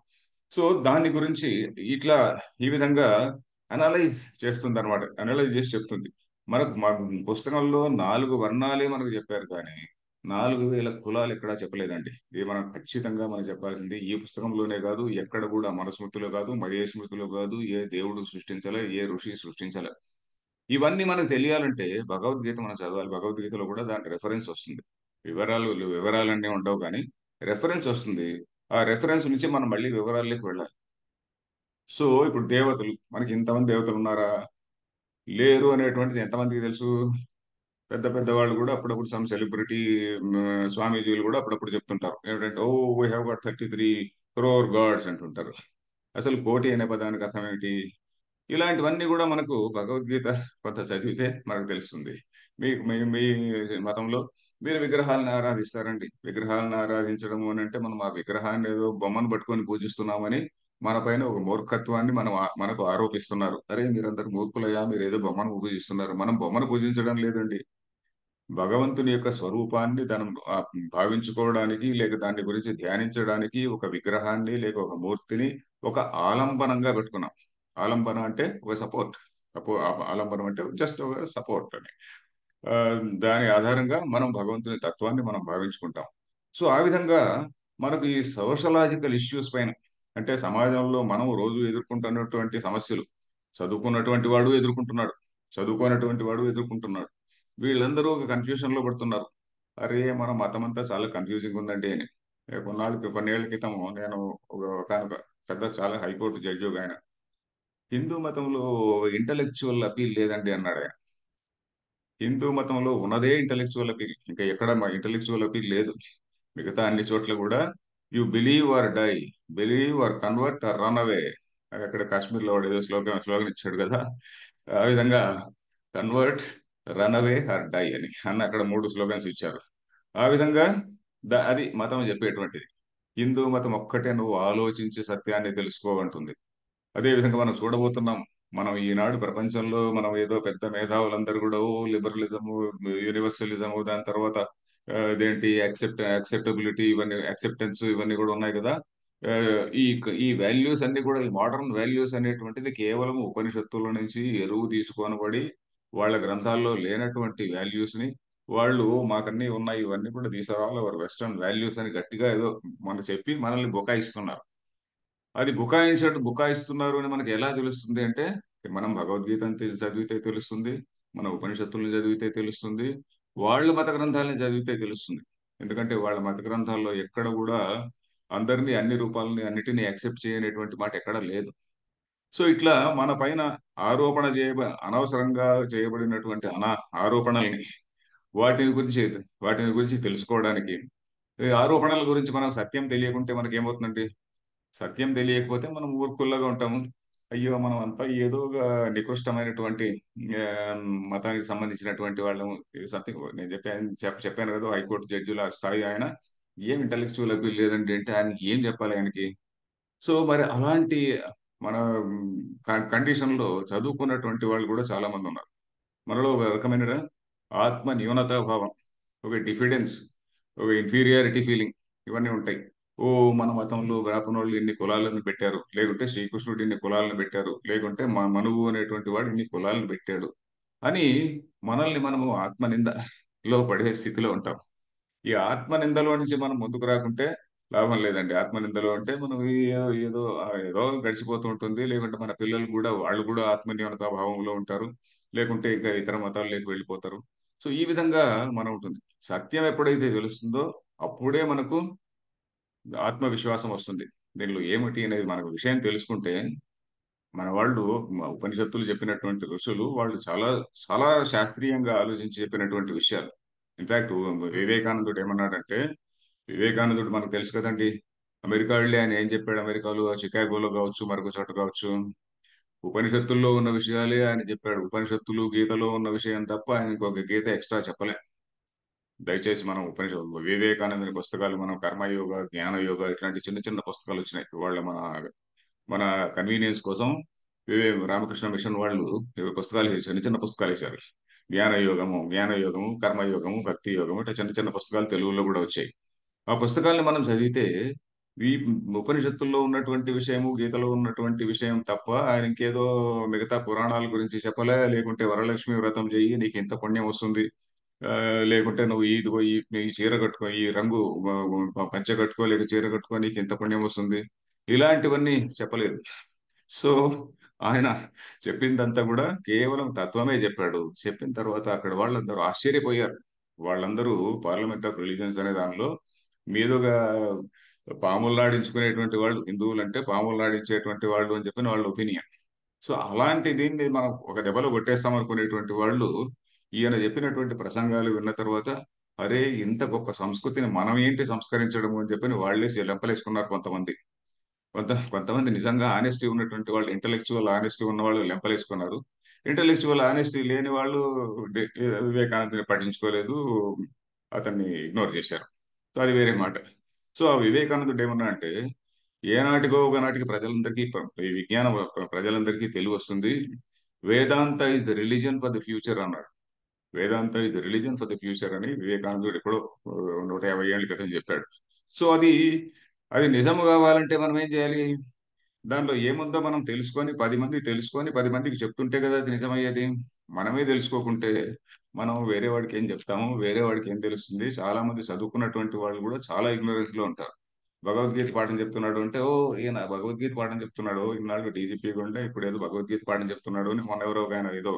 [SPEAKER 2] సో దాని గురించి ఇట్లా ఈ విధంగా అనలైజ్ చేస్తుంది అనమాట, అనలైజ్ చేసి చెప్తుంది. మన పుస్తకంలో 4 వర్ణాలే మనకు చెప్పారు కానీ 4,000 కులాలు ఎక్కడా చెప్పలేదండి. ఇది మనం ఖచ్చితంగా మనం చెప్పాల్సింది ఈ పుస్తకంలోనే కాదు, ఎక్కడ కూడా మనుస్మృతిలో కాదు, ఏ స్మృతిలో కాదు, ఏ దేవుడు సృష్టించలే, ఏ ఋషి సృష్టించలే. ఇవన్నీ మనకు తెలియాలంటే భగవద్గీత మనం చదవాలి. భగవద్గీతలో కూడా దాని రెఫరెన్స్ వస్తుంది. వివరాలన్నీ ఉండవు కానీ రెఫరెన్స్ వస్తుంది. ఆ రెఫరెన్స్ నుంచి మనం మళ్ళీ వివరాల్లోకి వెళ్ళాలి. సో ఇప్పుడు దేవతలు, మనకి ఇంతమంది దేవతలు ఉన్నారా, లేరు అనేటువంటిది ఎంతమందికి తెలుసు? పెద్ద పెద్ద వాళ్ళు కూడా అప్పుడప్పుడు సమ్ సెలబ్రిటీ స్వామీజీలు కూడా అప్పుడప్పుడు చెప్తుంటారు ఏమిటంటే, oh we have got 33 crore gods అంటుంటారు. అసలు కోటి అనే పదానికి అర్థం ఏమిటి? ఇలాంటివన్నీ కూడా మనకు భగవద్గీత కొంత చదివితే మనకు తెలుస్తుంది. మీకు మీ మీ మతంలో మీరు విగ్రహాలను ఆరాధిస్తారండి. విగ్రహాలను ఆరాధించడం అని అంటే మనం ఆ విగ్రహాన్ని ఏదో బొమ్మను పట్టుకొని పూజిస్తున్నామని మన పైన ఒక మూర్ఖత్వాన్ని మనకు ఆరోపిస్తున్నారు. అరే మీరందరూ మూర్ఖులయ్యా, మీరు ఏదో బొమ్మను పూజిస్తున్నారు. మనం బొమ్మను పూజించడం లేదండి. భగవంతుని యొక్క స్వరూపాన్ని భావించుకోవడానికి, లేక దాని గురించి ధ్యానించడానికి ఒక విగ్రహాన్ని లేక ఒక మూర్తిని ఒక ఆలంబనంగా పెట్టుకున్నాం. ఆలంబన అంటే ఒక సపోర్ట్. ఆలంబనం అంటే జస్ట్ ఒక సపోర్ట్ అని. ఆ, దాని ఆధారంగా మనం భగవంతుని తత్వాన్ని మనం భావించుకుంటాం. సో ఆ విధంగా మనకు ఈ సోషలాజికల్ ఇష్యూస్ పైన, అంటే సమాజంలో మనం రోజు ఎదుర్కొంటున్నటువంటి సమస్యలు, చదువుకున్నటువంటి వాడు ఎదుర్కొంటున్నాడు, చదువుకోనటువంటి వాడు ఎదుర్కొంటున్నాడు. వీళ్ళందరూ ఒక కన్ఫ్యూషన్ లో పడుతున్నారు. అరే మన మతం అంతా చాలా కన్ఫ్యూజింగ్ ఉందండి అని. కొన్నేళ్ల క్రితం నేను ఒక పెద్ద చాలా హైకోర్టు జడ్జి ఒక ఆయన, హిందూ మతంలో ఇంటలెక్చువల్ అపీల్ లేదండి అన్నాడు ఆయన. హిందూ మతంలో ఉన్నదే ఇంటలెక్చువల్ అపీల్, ఇంకా ఎక్కడ మా ఇంటలెక్చువల్ అపీల్ లేదు. మిగతా అన్ని చోట్ల కూడా you believe or die, believe or convert or run away. అక్కడ కాశ్మీర్ లో వాడు ఏదో స్లోగన్ ఇచ్చాడు కదా, ఆ విధంగా convert, run away or die అని అక్కడ 3 స్లోగన్స్ ఇచ్చారు. ఆ విధంగా అది మతం చెప్పేటువంటిది. హిందూ మతం ఒక్కటే నువ్వు ఆలోచించి సత్యాన్ని తెలుసుకోవంటుంది. అదే విధంగా మనం చూడబోతున్నాం. మనం ఈనాడు ప్రపంచంలో మనం ఏదో పెద్ద మేధావులందరూ కూడా ఓ లిబరలిజము, యూనివర్సలిజము, దాని తర్వాత ఇదేంటి యాక్సెప్టబిలిటీ, ఇవన్నీ యాక్సెప్టెన్స్, ఇవన్నీ కూడా ఉన్నాయి కదా. ఆ, ఈ ఈ వాల్యూస్ అన్ని కూడా, ఈ మోడర్న్ వాల్యూస్ అనేటువంటిది కేవలం ఉపనిషత్తుల నుంచి ఎరువు తీసుకొనబడి వాళ్ళ గ్రంథాల్లో లేనటువంటి వాల్యూస్ ని వాళ్ళు మాకన్నీ ఉన్నాయి, ఇవన్నీ కూడా these are all our western values అని గట్టిగా ఏదో మనకు చెప్పి మనల్ని బుకాయిస్తున్నారు. అది బుకాయిస్తున్నారు అని మనకి ఎలా తెలుస్తుంది అంటే, మనం భగవద్గీతను చదివితే తెలుస్తుంది, మన ఉపనిషత్తులను చదివితే తెలుస్తుంది, వాళ్ళ మత గ్రంథాలను చదివితే తెలుస్తుంది. ఎందుకంటే వాళ్ళ మత గ్రంథాల్లో ఎక్కడ కూడా అందరినీ, అన్ని రూపాలని, అన్నిటినీ యాక్సెప్ట్ చేయనటువంటి మాట ఎక్కడ లేదు. సో ఇట్లా మన పైన అనవసరంగా చేయబడినటువంటి ఆరోపణల్ని, వాటిని గురించి వాటిని గురించి తెలుసుకోవడానికి, ఈ ఆరోపణల గురించి మనం సత్యం తెలియకుంటే మనకేమవుతుందండి? సత్యం తెలియకపోతే మనం మూర్ఖుల్లాగా ఉంటాము. అయ్యో మనం అంతా ఏదో ఒక నికృష్టమైనటువంటి ఆ, మతానికి సంబంధించినటువంటి వాళ్ళము. సంథింగ్ నేను చెప్పాను కదా, హైకోర్టు జడ్జిల స్థాయి ఆయన, ఏం ఇంటలెక్చువల్ అపీల్ లేదండి అంటే ఆయనకి ఏం చెప్పాలి ఆయనకి? సో మరి అలాంటి మన కండిషన్ లో చదువుకున్నటువంటి వాళ్ళు కూడా చాలా మంది ఉన్నారు. మనలో ఒక రకమైన ఆత్మ న్యూనతా భావం, ఒక డిఫిడెన్స్, ఒక ఇన్ఫీరియారిటీ ఫీలింగ్, ఇవన్నీ ఉంటాయి. ఓ మన మతంలో వేపనోళ్ళు ఇన్ని కులాలను పెట్టారు, లేకుంటే శ్రీకృష్ణుడు ఇన్ని కులాలను పెట్టారు, లేకుంటే మనువు అనేటువంటి వాడు ఇన్ని కులాలను పెట్టాడు అని మనల్ని మనము ఆత్మనిందలో పడే స్థితిలో ఉంటాం. ఈ ఆత్మనిందలో నుంచి మనం ముందుకు రాకుంటే లాభం లేదండి. ఆత్మనిందలో అంటే మనం ఏదో గడిచిపోతూ ఉంటుంది. లేకుంటే మన పిల్లలు కూడా, వాళ్ళు కూడా ఆత్మన్యూనతా భావంలో ఉంటారు. లేకుంటే ఇంకా ఇతర మతాల్లోకి వెళ్ళిపోతారు. సో ఈ విధంగా మనం ఉంటుంది. సత్యం ఎప్పుడైతే తెలుస్తుందో అప్పుడే మనకు ఆత్మవిశ్వాసం వస్తుంది. దీనిలో ఏమిటి అనేది మనకు విషయం తెలుసుకుంటే, మన వాళ్ళు ఉపనిషత్తులు చెప్పినటువంటి ఋషులు వాళ్ళు చాలా చాలా శాస్త్రీయంగా ఆలోచించి చెప్పినటువంటి విషయాలు. ఇన్ఫాక్ట్ వివేకానందుడు ఏమన్నాడంటే, వివేకానందుడు మనకు తెలుసు కదండి, అమెరికా వెళ్ళి ఆయన ఏం చెప్పాడు? అమెరికాలో చికాగోలో కావచ్చు, మరొక చోట కావచ్చు, ఉపనిషత్తుల్లో ఉన్న విషయాలే ఆయన చెప్పాడు. ఉపనిషత్తులు, గీతలో ఉన్న విషయం తప్ప ఆయన ఇంకొక గీత ఎక్స్ట్రా చెప్పలే. దయచేసి మనం వివేకానందుని పుస్తకాలు, మనం కర్మయోగ, జ్ఞానయోగ, ఇట్లాంటి చిన్న చిన్న పుస్తకాలు వచ్చినాయి వాళ్ళ మన మన కన్వీనియన్స్ కోసం. రామకృష్ణ మిషన్ వాళ్ళు పుస్తకాలు చిన్న చిన్న పుస్తకాలు వేశారు. జ్ఞానయోగము, కర్మయోగము, భక్తి యోగము, ఇట్లా చిన్న చిన్న పుస్తకాలు తెలుగులో కూడా వచ్చాయి. ఆ పుస్తకాల్ని మనం చదివితే ఈ ఉపనిషత్తుల్లో ఉన్నటువంటి విషయము, గీతలో ఉన్నటువంటి విషయం తప్ప ఆయన ఇంకేదో మిగతా పురాణాల గురించి చెప్పలే, లేకుంటే వరలక్ష్మి వ్రతం చెయ్యి నీకు ఇంత పుణ్యం వస్తుంది, లేకుంటే నువ్వు ఇదిగో ఈ చీర కట్టుకో, ఈ రంగు పంచె కట్టుకో, లేక చీర కట్టుకో, నీకు ఇంత పుణ్యం వస్తుంది, ఇలాంటివన్నీ చెప్పలేదు. సో ఆయన చెప్పిందంతా కూడా కేవలం తత్వమే చెప్పాడు. చెప్పిన తర్వాత అక్కడ వాళ్ళందరూ ఆశ్చర్యపోయారు. వాళ్ళందరూ పార్లమెంట్ ఆఫ్ రిలీజియన్స్ అనే దానిలో మీదుగా పాములాడించుకునేటువంటి వాళ్ళు, హిందువులంటే పాములాడించేటువంటి వాళ్ళు అని చెప్పిన వాళ్ళ ఒపీనియన్. సో అలాంటి దీన్ని మనం ఒక దెబ్బలో కొట్టేస్తాం అనుకునేటువంటి వాళ్ళు ఈయన చెప్పినటువంటి ప్రసంగాలు విన్న తర్వాత, అరే ఇంత గొప్ప సంస్కృతిని మనం ఏంటి సంస్కరించడము అని చెప్పని వాళ్ళే లెంపలేసుకున్నారు కొంతమంది. కొంతమంది నిజంగా ఆనెస్టీ ఉన్నటువంటి వాళ్ళు, ఇంటలెక్చువల్ ఆనెస్టీ ఉన్న వాళ్ళు లెంపలేసుకున్నారు. ఇంటలెక్చువల్ ఆనెస్టీ లేని వాళ్ళు వివేకానందని పట్టించుకోలేదు, అతన్ని ఇగ్నోర్ చేశారు. సో అది వేరే మాట. సో ఆ వివేకానందుడు ఏమన్నా అంటే, ఏనాటికో ఒకనాటికి ప్రజలందరికీ ఈ విజ్ఞానం ప్రజలందరికీ తెలివి వస్తుంది. Vedanta is the religion for the future అన్నాడు. Vedanta is the religion for the future అని వివేకానందుడు ఎప్పుడో 150 ఏళ్ల క్రితం చెప్పాడు. సో అది అది నిజము కావాలంటే మనం ఏం చేయాలి? దానిలో ఏముందో మనం తెలుసుకొని 10 మంది తెలుసుకొని 10 మందికి చెప్తుంటే కదా అది నిజమయ్యేది. మనమే తెలుసుకోకుంటే మనం వేరే వాడికి ఏం చెప్తాము? వేరే వాడికి ఏం తెలుస్తుంది? చాలా మంది చదువుకున్నటువంటి వాళ్ళు కూడా చాలా ఇగ్నోరెన్స్ లో ఉంటారు. భగవద్గీత పాఠం చెప్తున్నాడు అంటే, ఓ ఈయన భగవద్గీత పాఠం చెప్తున్నాడు, ఇన్నాళ్ళు డీజీపీగా ఉండే ఇప్పుడు ఏదో భగవద్గీత పాఠం చెప్తున్నాడు అని మొన్న ఎవరో ఒక ఆయన ఏదో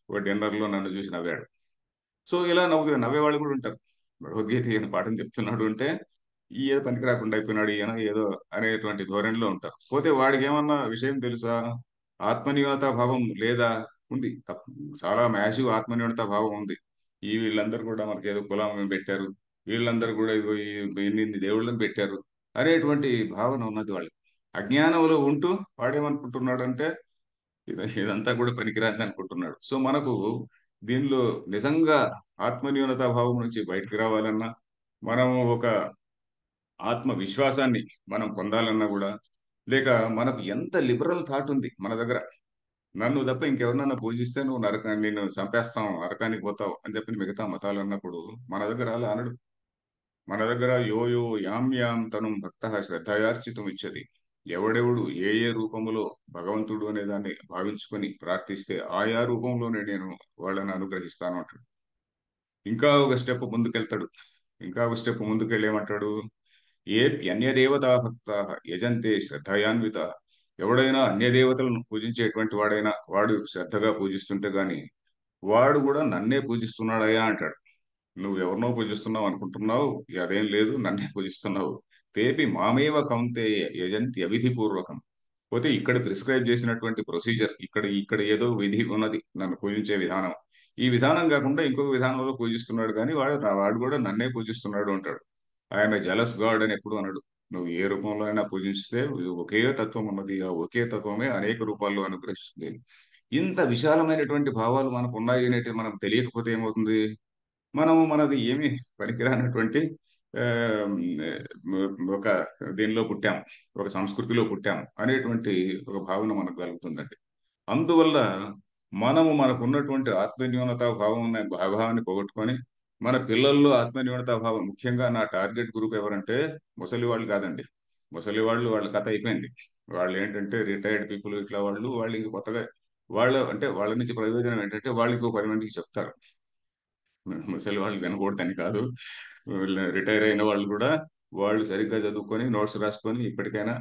[SPEAKER 2] ఒక డిన్నర్ లో నన్ను చూసి నవ్వాడు. సో ఇలా నవ్వే వాళ్ళు కూడా ఉంటారు. భగవద్గీత ఈయన పాఠం చెప్తున్నాడు అంటే, ఈ ఏదో పనికి రాకుండా అయిపోయినాడు ఈయన ఏదో అనేటువంటి ధోరణిలో ఉంటారు. పోతే వాడికి ఏమన్నా విషయం తెలుసా? ఆత్మన్యూనతా భావం లేదా? ఉంది. చాలా మ్యాసివ్ ఆత్మన్యూనతా భావం ఉంది. వీళ్ళందరూ కూడా మనకి ఏదో కులం పెట్టారు, వీళ్ళందరూ కూడా ఇదిగో ఇన్ని దేవుళ్ళని పెట్టారు అనేటువంటి భావన ఉన్నది వాళ్ళకి. అజ్ఞానంలో ఉంటూ వాడేమనుకుంటున్నాడంటే ఇదంతా కూడా పనికిరాంది అనుకుంటున్నాడు. సో మనకు దీనిలో నిజంగా ఆత్మన్యూనతా భావం నుంచి బయటకు రావాలన్నా, మనం ఒక ఆత్మ విశ్వాసాన్ని మనం పొందాలన్నా కూడా, లేక మనకు ఎంత లిబరల్ థాట్ ఉంది మన దగ్గర. నన్ను తప్ప ఇంకెవరినన్నా పూజిస్తే నువ్వు నిన్ను చంపేస్తాం, నరకానికి పోతావు అని చెప్పి మిగతా మతాలు అన్నప్పుడు, మన దగ్గర అలా అనడు. మన దగ్గర యో యో యాం యాం తను భక్త శ్రద్ధయార్చితం ఇచ్చది. ఎవడెవడు ఏ ఏ రూపములో భగవంతుడు అనే దాన్ని భావించుకొని ప్రార్థిస్తే ఆయా రూపంలోనే నేను వాళ్ళని అనుగ్రహిస్తాను అంటాడు. ఇంకా ఒక స్టెప్ ముందుకెళ్తాడు. ఇంకా ఒక స్టెప్ ముందుకెళ్ళి ఏమంటాడు? ఏ అన్యదేవతా భక్త యజంతే శ్రద్ధయాన్విత. ఎవడైనా అన్య దేవతలను పూజించేటువంటి వాడైనా వాడు శ్రద్ధగా పూజిస్తుంటే గాని వాడు కూడా నన్నే పూజిస్తున్నాడయ్యా అంటాడు. నువ్వు ఎవరినో పూజిస్తున్నావు అనుకుంటున్నావు, అదేం లేదు, నన్నే పూజిస్తున్నావు. తేపి మామేవ కౌంతే యజంతి అవిధి పూర్వకం. పోతే ఇక్కడ ప్రిస్క్రైబ్ చేసినటువంటి ప్రొసీజర్, ఇక్కడ ఇక్కడ ఏదో విధి ఉన్నది నన్ను పూజించే విధానం. ఈ విధానం కాకుండా ఇంకొక విధానంలో పూజిస్తున్నాడు కానీ వాడు కూడా నన్నే పూజిస్తున్నాడు అంటాడు. ఆయన జలస్ గాడ్ అని ఎప్పుడు అనడు. నువ్వు ఏ రూపంలో అయినా పూజిస్తే ఒకే తత్వం ఉన్నది, ఆ ఒకే తత్వమే అనేక రూపాల్లో అనుగ్రహిస్తుంది. ఇంత విశాలమైనటువంటి భావాలు మనకు ఉన్నాయి అనేది మనం తెలియకపోతే ఏమవుతుంది? మనం మనది ఏమి పనికిరానటువంటి ఆ, ఒక దీనిలో పుట్టాము, ఒక సంస్కృతిలో పుట్టాము అనేటువంటి ఒక భావన మనకు కలుగుతుందండి. అందువల్ల మనము మనకున్నటువంటి ఆత్మన్యూనతా భావం అనే భావాన్ని పోగొట్టుకొని మన పిల్లల్లో ఆత్మన్యూనతా భావం, ముఖ్యంగా నా టార్గెట్ గ్రూప్ ఎవరంటే ముసలి వాళ్ళు కాదండి. ముసలి వాళ్ళు వాళ్ళ కథ అయిపోయింది. వాళ్ళు ఏంటంటే రిటైర్డ్ పీపుల్, ఇట్లా వాళ్ళు ఇంక కొత్తగా వాళ్ళ నుంచి ప్రయోజనం ఏంటంటే వాళ్ళు ఇంకో 10 మందికి చెప్తారు. ముసలి వాళ్ళు వినకూడదని కాదు, రిటైర్ అయిన వాళ్ళు కూడా వాళ్ళు సరిగ్గా చదువుకొని నోట్స్ రాసుకొని ఇప్పటికైనా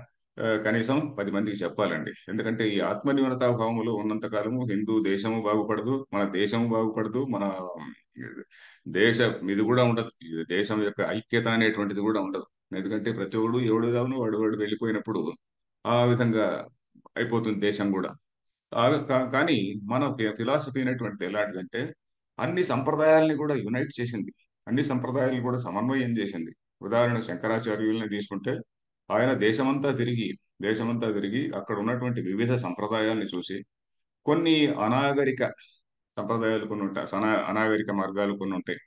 [SPEAKER 2] కనీసం 10 మందికి చెప్పాలండి. ఎందుకంటే ఈ ఆత్మన్యూనతా భావములో ఉన్నంత కాలము హిందూ దేశము బాగుపడదు, మన దేశము బాగుపడదు, మన దేశ ఇది కూడా ఉండదు, ఈ దేశం యొక్క ఐక్యత అనేటువంటిది కూడా ఉండదు. ఎందుకంటే ప్రతి ఒడు ఎవడు కావును వాడు వాడు వెళ్ళిపోయినప్పుడు ఆ విధంగా అయిపోతుంది దేశం కూడా. కానీ మన ఫిలాసఫీ అనేటువంటిది ఎలాంటిదంటే అన్ని సంప్రదాయాల్ని కూడా యునైట్ చేసింది, అన్ని సంప్రదాయాలను కూడా సమన్వయం చేసింది. ఉదాహరణ శంకరాచార్యుల్ని తీసుకుంటే ఆయన దేశమంతా తిరిగి అక్కడ ఉన్నటువంటి వివిధ సంప్రదాయాల్ని చూసి కొన్ని అనాగరిక సంప్రదాయాలు కొన్ని ఉంటాయి, అనాగరిక మార్గాలు కొన్ని ఉంటాయి.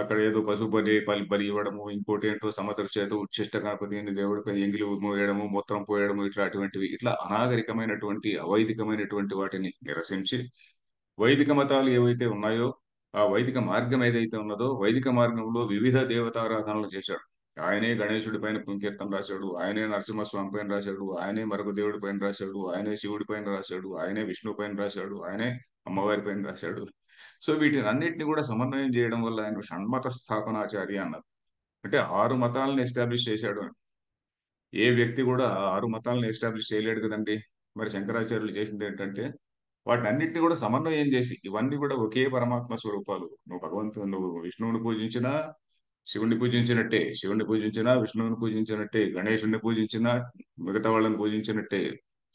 [SPEAKER 2] అక్కడ ఏదో పశు బలి ఇవ్వడము, ఇంకోటి ఏంటో సమదర్శేత ఉచ్ఛిష్ట గణపతి దేవుడిపై ఎంగిలి మోయడము, మూత్రం పోయడము, ఇట్లాంటివి ఇట్లా అనాగరికమైనటువంటి అవైదికమైనటువంటి వాటిని నిరసించి వైదిక మతాలు ఏవైతే ఉన్నాయో ఆ వైదిక మార్గం ఏదైతే ఉన్నదో వైదిక మార్గంలో వివిధ దేవతారాధనలు చేశాడు. ఆయనే గణేశుడి పైన పుంకీర్తన రాశాడు, ఆయనే నరసింహస్వామి పైన రాశాడు, ఆయనే మరొక దేవుడి పైన రాశాడు, ఆయనే శివుడి పైన రాశాడు, ఆయనే విష్ణు పైన రాశాడు, ఆయనే అమ్మవారి పైన రాశాడు. సో వీటిని అన్నిటిని కూడా సమన్వయం చేయడం వల్ల ఆయన షణ్మత స్థాపనాచార్య అన్నారు. అంటే 6 మతాలను ఎస్టాబ్లిష్ చేశాడు అని. ఏ వ్యక్తి కూడా ఆ 6 మతాలను ఎస్టాబ్లిష్ చేయలేడు కదండి. మరి శంకరాచార్యులు చేసింది ఏంటంటే వాటిని అన్నిటిని కూడా సమన్వయం చేసి, ఇవన్నీ కూడా ఒకే పరమాత్మ స్వరూపాలు. నువ్వు విష్ణువుని పూజించినా శివుణ్ణి పూజించినట్టే, శివుణ్ణి పూజించినా విష్ణువుని పూజించినట్టే, గణేశుణ్ణి పూజించినా మిగతా వాళ్ళని పూజించినట్టే.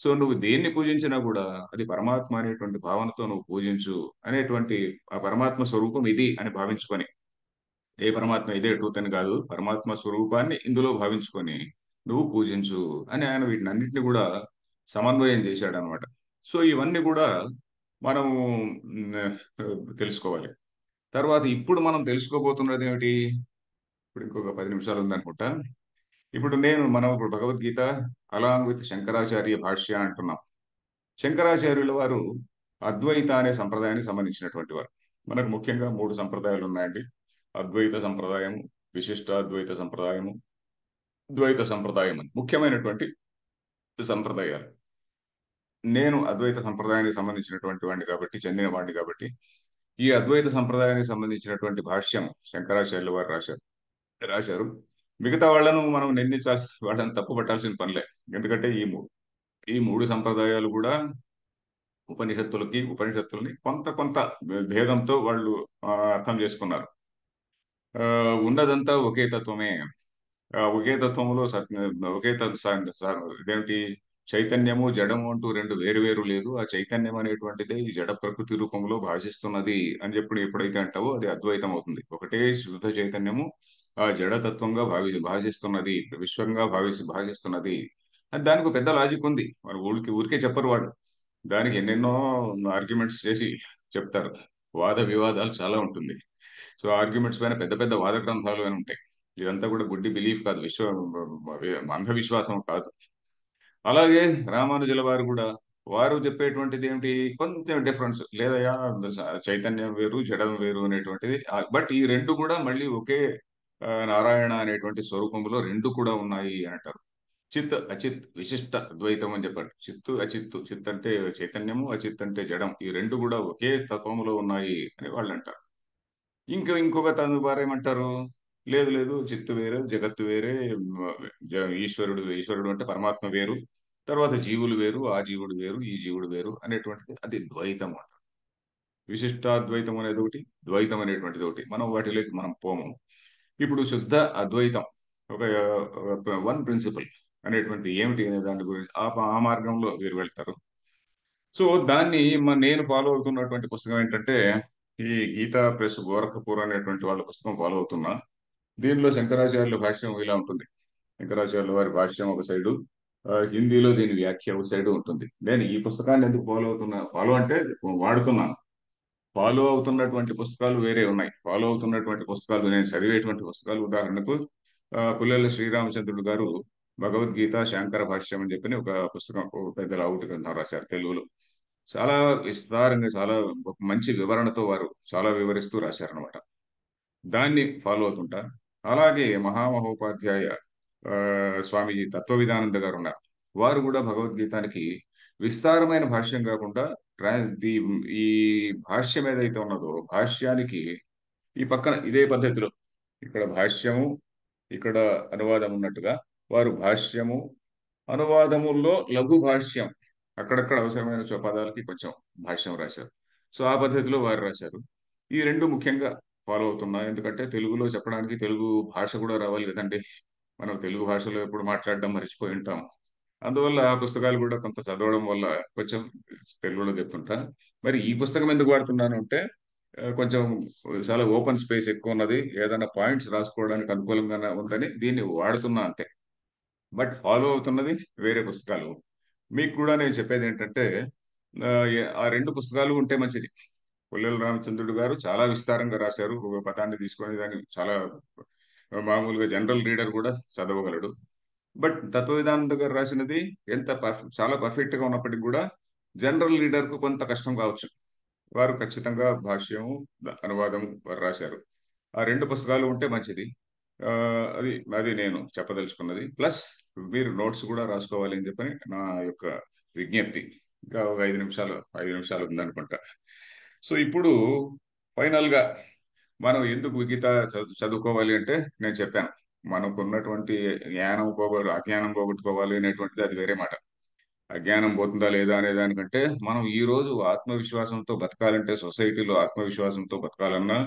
[SPEAKER 2] సో నువ్వు దేన్ని పూజించినా కూడా అది పరమాత్మ అనేటువంటి భావనతో నువ్వు పూజించు అనేటువంటి ఆ పరమాత్మ స్వరూపం ఇది అని భావించుకొని, ఏ పరమాత్మ ఇదే ట్రూత్ అని కాదు, పరమాత్మ స్వరూపాన్ని ఇందులో భావించుకొని నువ్వు పూజించు అని ఆయన వీటిని అన్నింటినీ కూడా సమన్వయం చేశాడు అనమాట. సో ఇవన్నీ కూడా మనము తెలుసుకోవాలి. తర్వాత ఇప్పుడు మనం తెలుసుకోబోతున్నది ఏమిటి? ఇప్పుడు ఇంకొక 10 నిమిషాలు ఉందనుకుంటా. ఇప్పుడు భగవద్గీత అలాంగ్ విత్ శంకరాచార్య భాష్య అంటున్నాం. శంకరాచార్యుల వారు అద్వైత అనే సంప్రదాయానికి సంబంధించినటువంటి వారు. మనకు ముఖ్యంగా 3 సంప్రదాయాలు ఉన్నాయండి. అద్వైత సంప్రదాయము, విశిష్టాద్వైత సంప్రదాయము, ద్వైత సంప్రదాయం అని ముఖ్యమైనటువంటి సంప్రదాయాలు. నేను అద్వైత సంప్రదాయానికి సంబంధించినటువంటి చెందిన వాడిని కాబట్టి ఈ అద్వైత సంప్రదాయానికి సంబంధించినటువంటి భాష్యం శంకరాచార్యుల వారు రాశారు. మిగతా వాళ్ళను మనం నిందించాల్సిన, వాళ్ళని తప్పు పట్టాల్సిన పనిలే. ఎందుకంటే ఈ మూడు సంప్రదాయాలు కూడా ఉపనిషత్తుల్ని కొంత కొంత భేదంతో వాళ్ళు అర్థం చేసుకున్నారు. ఉన్నదంతా ఒకే తత్వమే. ఒకే తత్వంలో ఇదేమిటి, చైతన్యము జడము అంటూ రెండు వేరు వేరు లేదు. ఆ చైతన్యం అనేటువంటిదే ఈ జడ ప్రకృతి రూపంలో భాషిస్తున్నది అని చెప్పి ఎప్పుడైతే అంటావో అది అద్వైతం అవుతుంది. ఒకటే శుద్ధ చైతన్యము ఆ జడతత్వంగా భాషిస్తున్నది, విశ్వంగా భాషిస్తున్నది అని దానికి పెద్ద లాజిక్ ఉంది. మరి ఊరికే చెప్పరు వాళ్ళు. దానికి ఎన్నెన్నో ఆర్గ్యుమెంట్స్ చేసి చెప్తారు. వాద వివాదాలు చాలా ఉంటుంది. సో ఆర్గ్యుమెంట్స్ పైన పెద్ద పెద్ద వాద గ్రంథాలు అని ఉంటాయి. ఇదంతా కూడా గుడ్డి బిలీఫ్ కాదు, అంధవిశ్వాసం కాదు. అలాగే రామానుజుల వారు కూడా వారు చెప్పేటువంటిది ఏమిటి, కొంచెం డిఫరెన్స్ లేదయా, చైతన్యం వేరు జడం వేరు అనేటువంటిది. బట్ ఈ రెండు కూడా మళ్ళీ ఒకే నారాయణ అనేటువంటి స్వరూపంలో రెండు కూడా ఉన్నాయి అని అంటారు. చిత్ అచిత్ విశిష్ట ద్వైతం అని చెప్పారు. చిత్తు అచిత్తు, చిత్ అంటే చైతన్యము, అచిత్ అంటే జడం, ఈ రెండు కూడా ఒకే తత్వములో ఉన్నాయి అని వాళ్ళు అంటారు. ఇంకొక తను వారు ఏమంటారు, లేదు లేదు చిత్తు వేరే జగత్తు వేరే, ఈశ్వరుడు అంటే పరమాత్మ వేరు, తర్వాత జీవులు వేరు, ఆ జీవుడు వేరు ఈ జీవుడు వేరు అనేటువంటిది అది ద్వైతం అంట. విశిష్టాద్వైతం అనేది ఒకటి, ద్వైతం అనేటువంటిది ఒకటి. మనం వాటిలోకి మనం పోము. ఇప్పుడు శుద్ధ అద్వైతం ఒక వన్ ప్రిన్సిపల్ అనేటువంటి ఏమిటి అనే దాని గురించి ఆ మార్గంలో వీరు వెళ్తారు. సో దాన్ని నేను ఫాలో అవుతున్నటువంటి పుస్తకం ఏంటంటే ఈ గీతా ప్రెస్ గోరఖపూర్ అనేటువంటి వాళ్ళ పుస్తకం ఫాలో అవుతున్నా. దీనిలో శంకరాచార్యుల భాష్యం ఇలా ఉంటుంది. శంకరాచార్యుల వారి భాష్యం ఒక సైడు, హిందీలో దీని వ్యాఖ్య ఒక సైడు ఉంటుంది. నేను ఈ పుస్తకాన్ని ఎందుకు ఫాలో అంటే వాడుతున్నాను. ఫాలో అవుతున్నటువంటి పుస్తకాలు వేరే ఉన్నాయి. ఫాలో అవుతున్నటువంటి పుస్తకాలు నేను చదివేటువంటి పుస్తకాలు, ఉదాహరణకు పుల్లెల శ్రీరామచంద్రుడు గారు భగవద్గీత శాంకర భాష్యం అని చెప్పి ఒక పుస్తకం, ఒక పెద్ద లావుటి గ్రంథం రాశారు తెలుగులో. చాలా విస్తారంగా, చాలా ఒక మంచి వివరణతో వారు చాలా వివరిస్తూ రాశారనమాట. దాన్ని ఫాలో అవుతుంటా. అలాగే మహామహోపాధ్యాయ స్వామీజీ తత్వవిధానంద గారు ఉన్నారు. వారు కూడా భగవద్గీతానికి విస్తారమైన భాష్యం కాకుండా ఈ భాష్యం ఏదైతే ఉన్నదో భాష్యానికి ఈ పక్కన ఇదే పద్ధతిలో ఇక్కడ భాష్యము, ఇక్కడ అనువాదం ఉన్నట్టుగా వారు భాష్యము, అనువాదముల్లో లఘు భాష్యం, అక్కడక్కడ అవసరమైన పదాలకి కొంచెం భాష్యం రాశారు. సో ఆ పద్ధతిలో వారు రాశారు. ఈ రెండు ముఖ్యంగా ఫాలో అవుతున్నా. ఎందుకంటే తెలుగులో చెప్పడానికి తెలుగు భాష కూడా రావాలి కదండి. మనం తెలుగు భాషలో ఎప్పుడు మాట్లాడడం మర్చిపోయి ఉంటాం. అందువల్ల ఆ పుస్తకాలు కూడా కొంత చదవడం వల్ల కొంచెం తెలుగులో చెప్తుంటా. మరి ఈ పుస్తకం ఎందుకు వాడుతున్నాను అంటే కొంచెం చాలా ఓపెన్ స్పేస్ ఎక్కువ ఉన్నది, ఏదైనా పాయింట్స్ రాసుకోవడానికి అనుకూలంగా ఉందని దీన్ని వాడుతున్నా అంతే. బట్ ఫాలో అవుతున్నది వేరే పుస్తకాలు. మీకు కూడా నేను చెప్పేది ఏంటంటే ఆ ఆ రెండు పుస్తకాలు ఉంటే మంచిది. పుల్లెల రామచంద్రుడు గారు చాలా విస్తారంగా రాశారు. ఒక పదాన్ని తీసుకొని దాన్ని చాలా మామూలుగా జనరల్ రీడర్ కూడా చదవగలడు. బట్ తత్వవిధానంద గారు రాసినది చాలా పర్ఫెక్ట్ గా ఉన్నప్పటికీ కూడా జనరల్ రీడర్ కు కొంత కష్టం కావచ్చు. వారు ఖచ్చితంగా భాష్యము, అనువాదం వారు రాశారు. ఆ రెండు పుస్తకాలు ఉంటే మంచిది. ఆ, అది అది నేను చెప్పదలుచుకున్నది. ప్లస్ మీరు నోట్స్ కూడా రాసుకోవాలి అని చెప్పని నా యొక్క విజ్ఞప్తి. ఇంకా ఒక 5 నిమిషాలు ఉందనుకుంటా. సో ఇప్పుడు ఫైనల్ గా మనం ఎందుకు గీత చదువుకోవాలి అంటే నేను చెప్పాను, మనకున్నటువంటి అజ్ఞానం పోగొట్టుకోవాలి అనేటువంటిది అది వేరే మాట. అజ్ఞానం పోతుందా లేదా అనే దానికంటే మనం ఈ రోజు ఆత్మవిశ్వాసంతో బతకాలంటే, సొసైటీలో ఆత్మవిశ్వాసంతో బతకాలన్నా,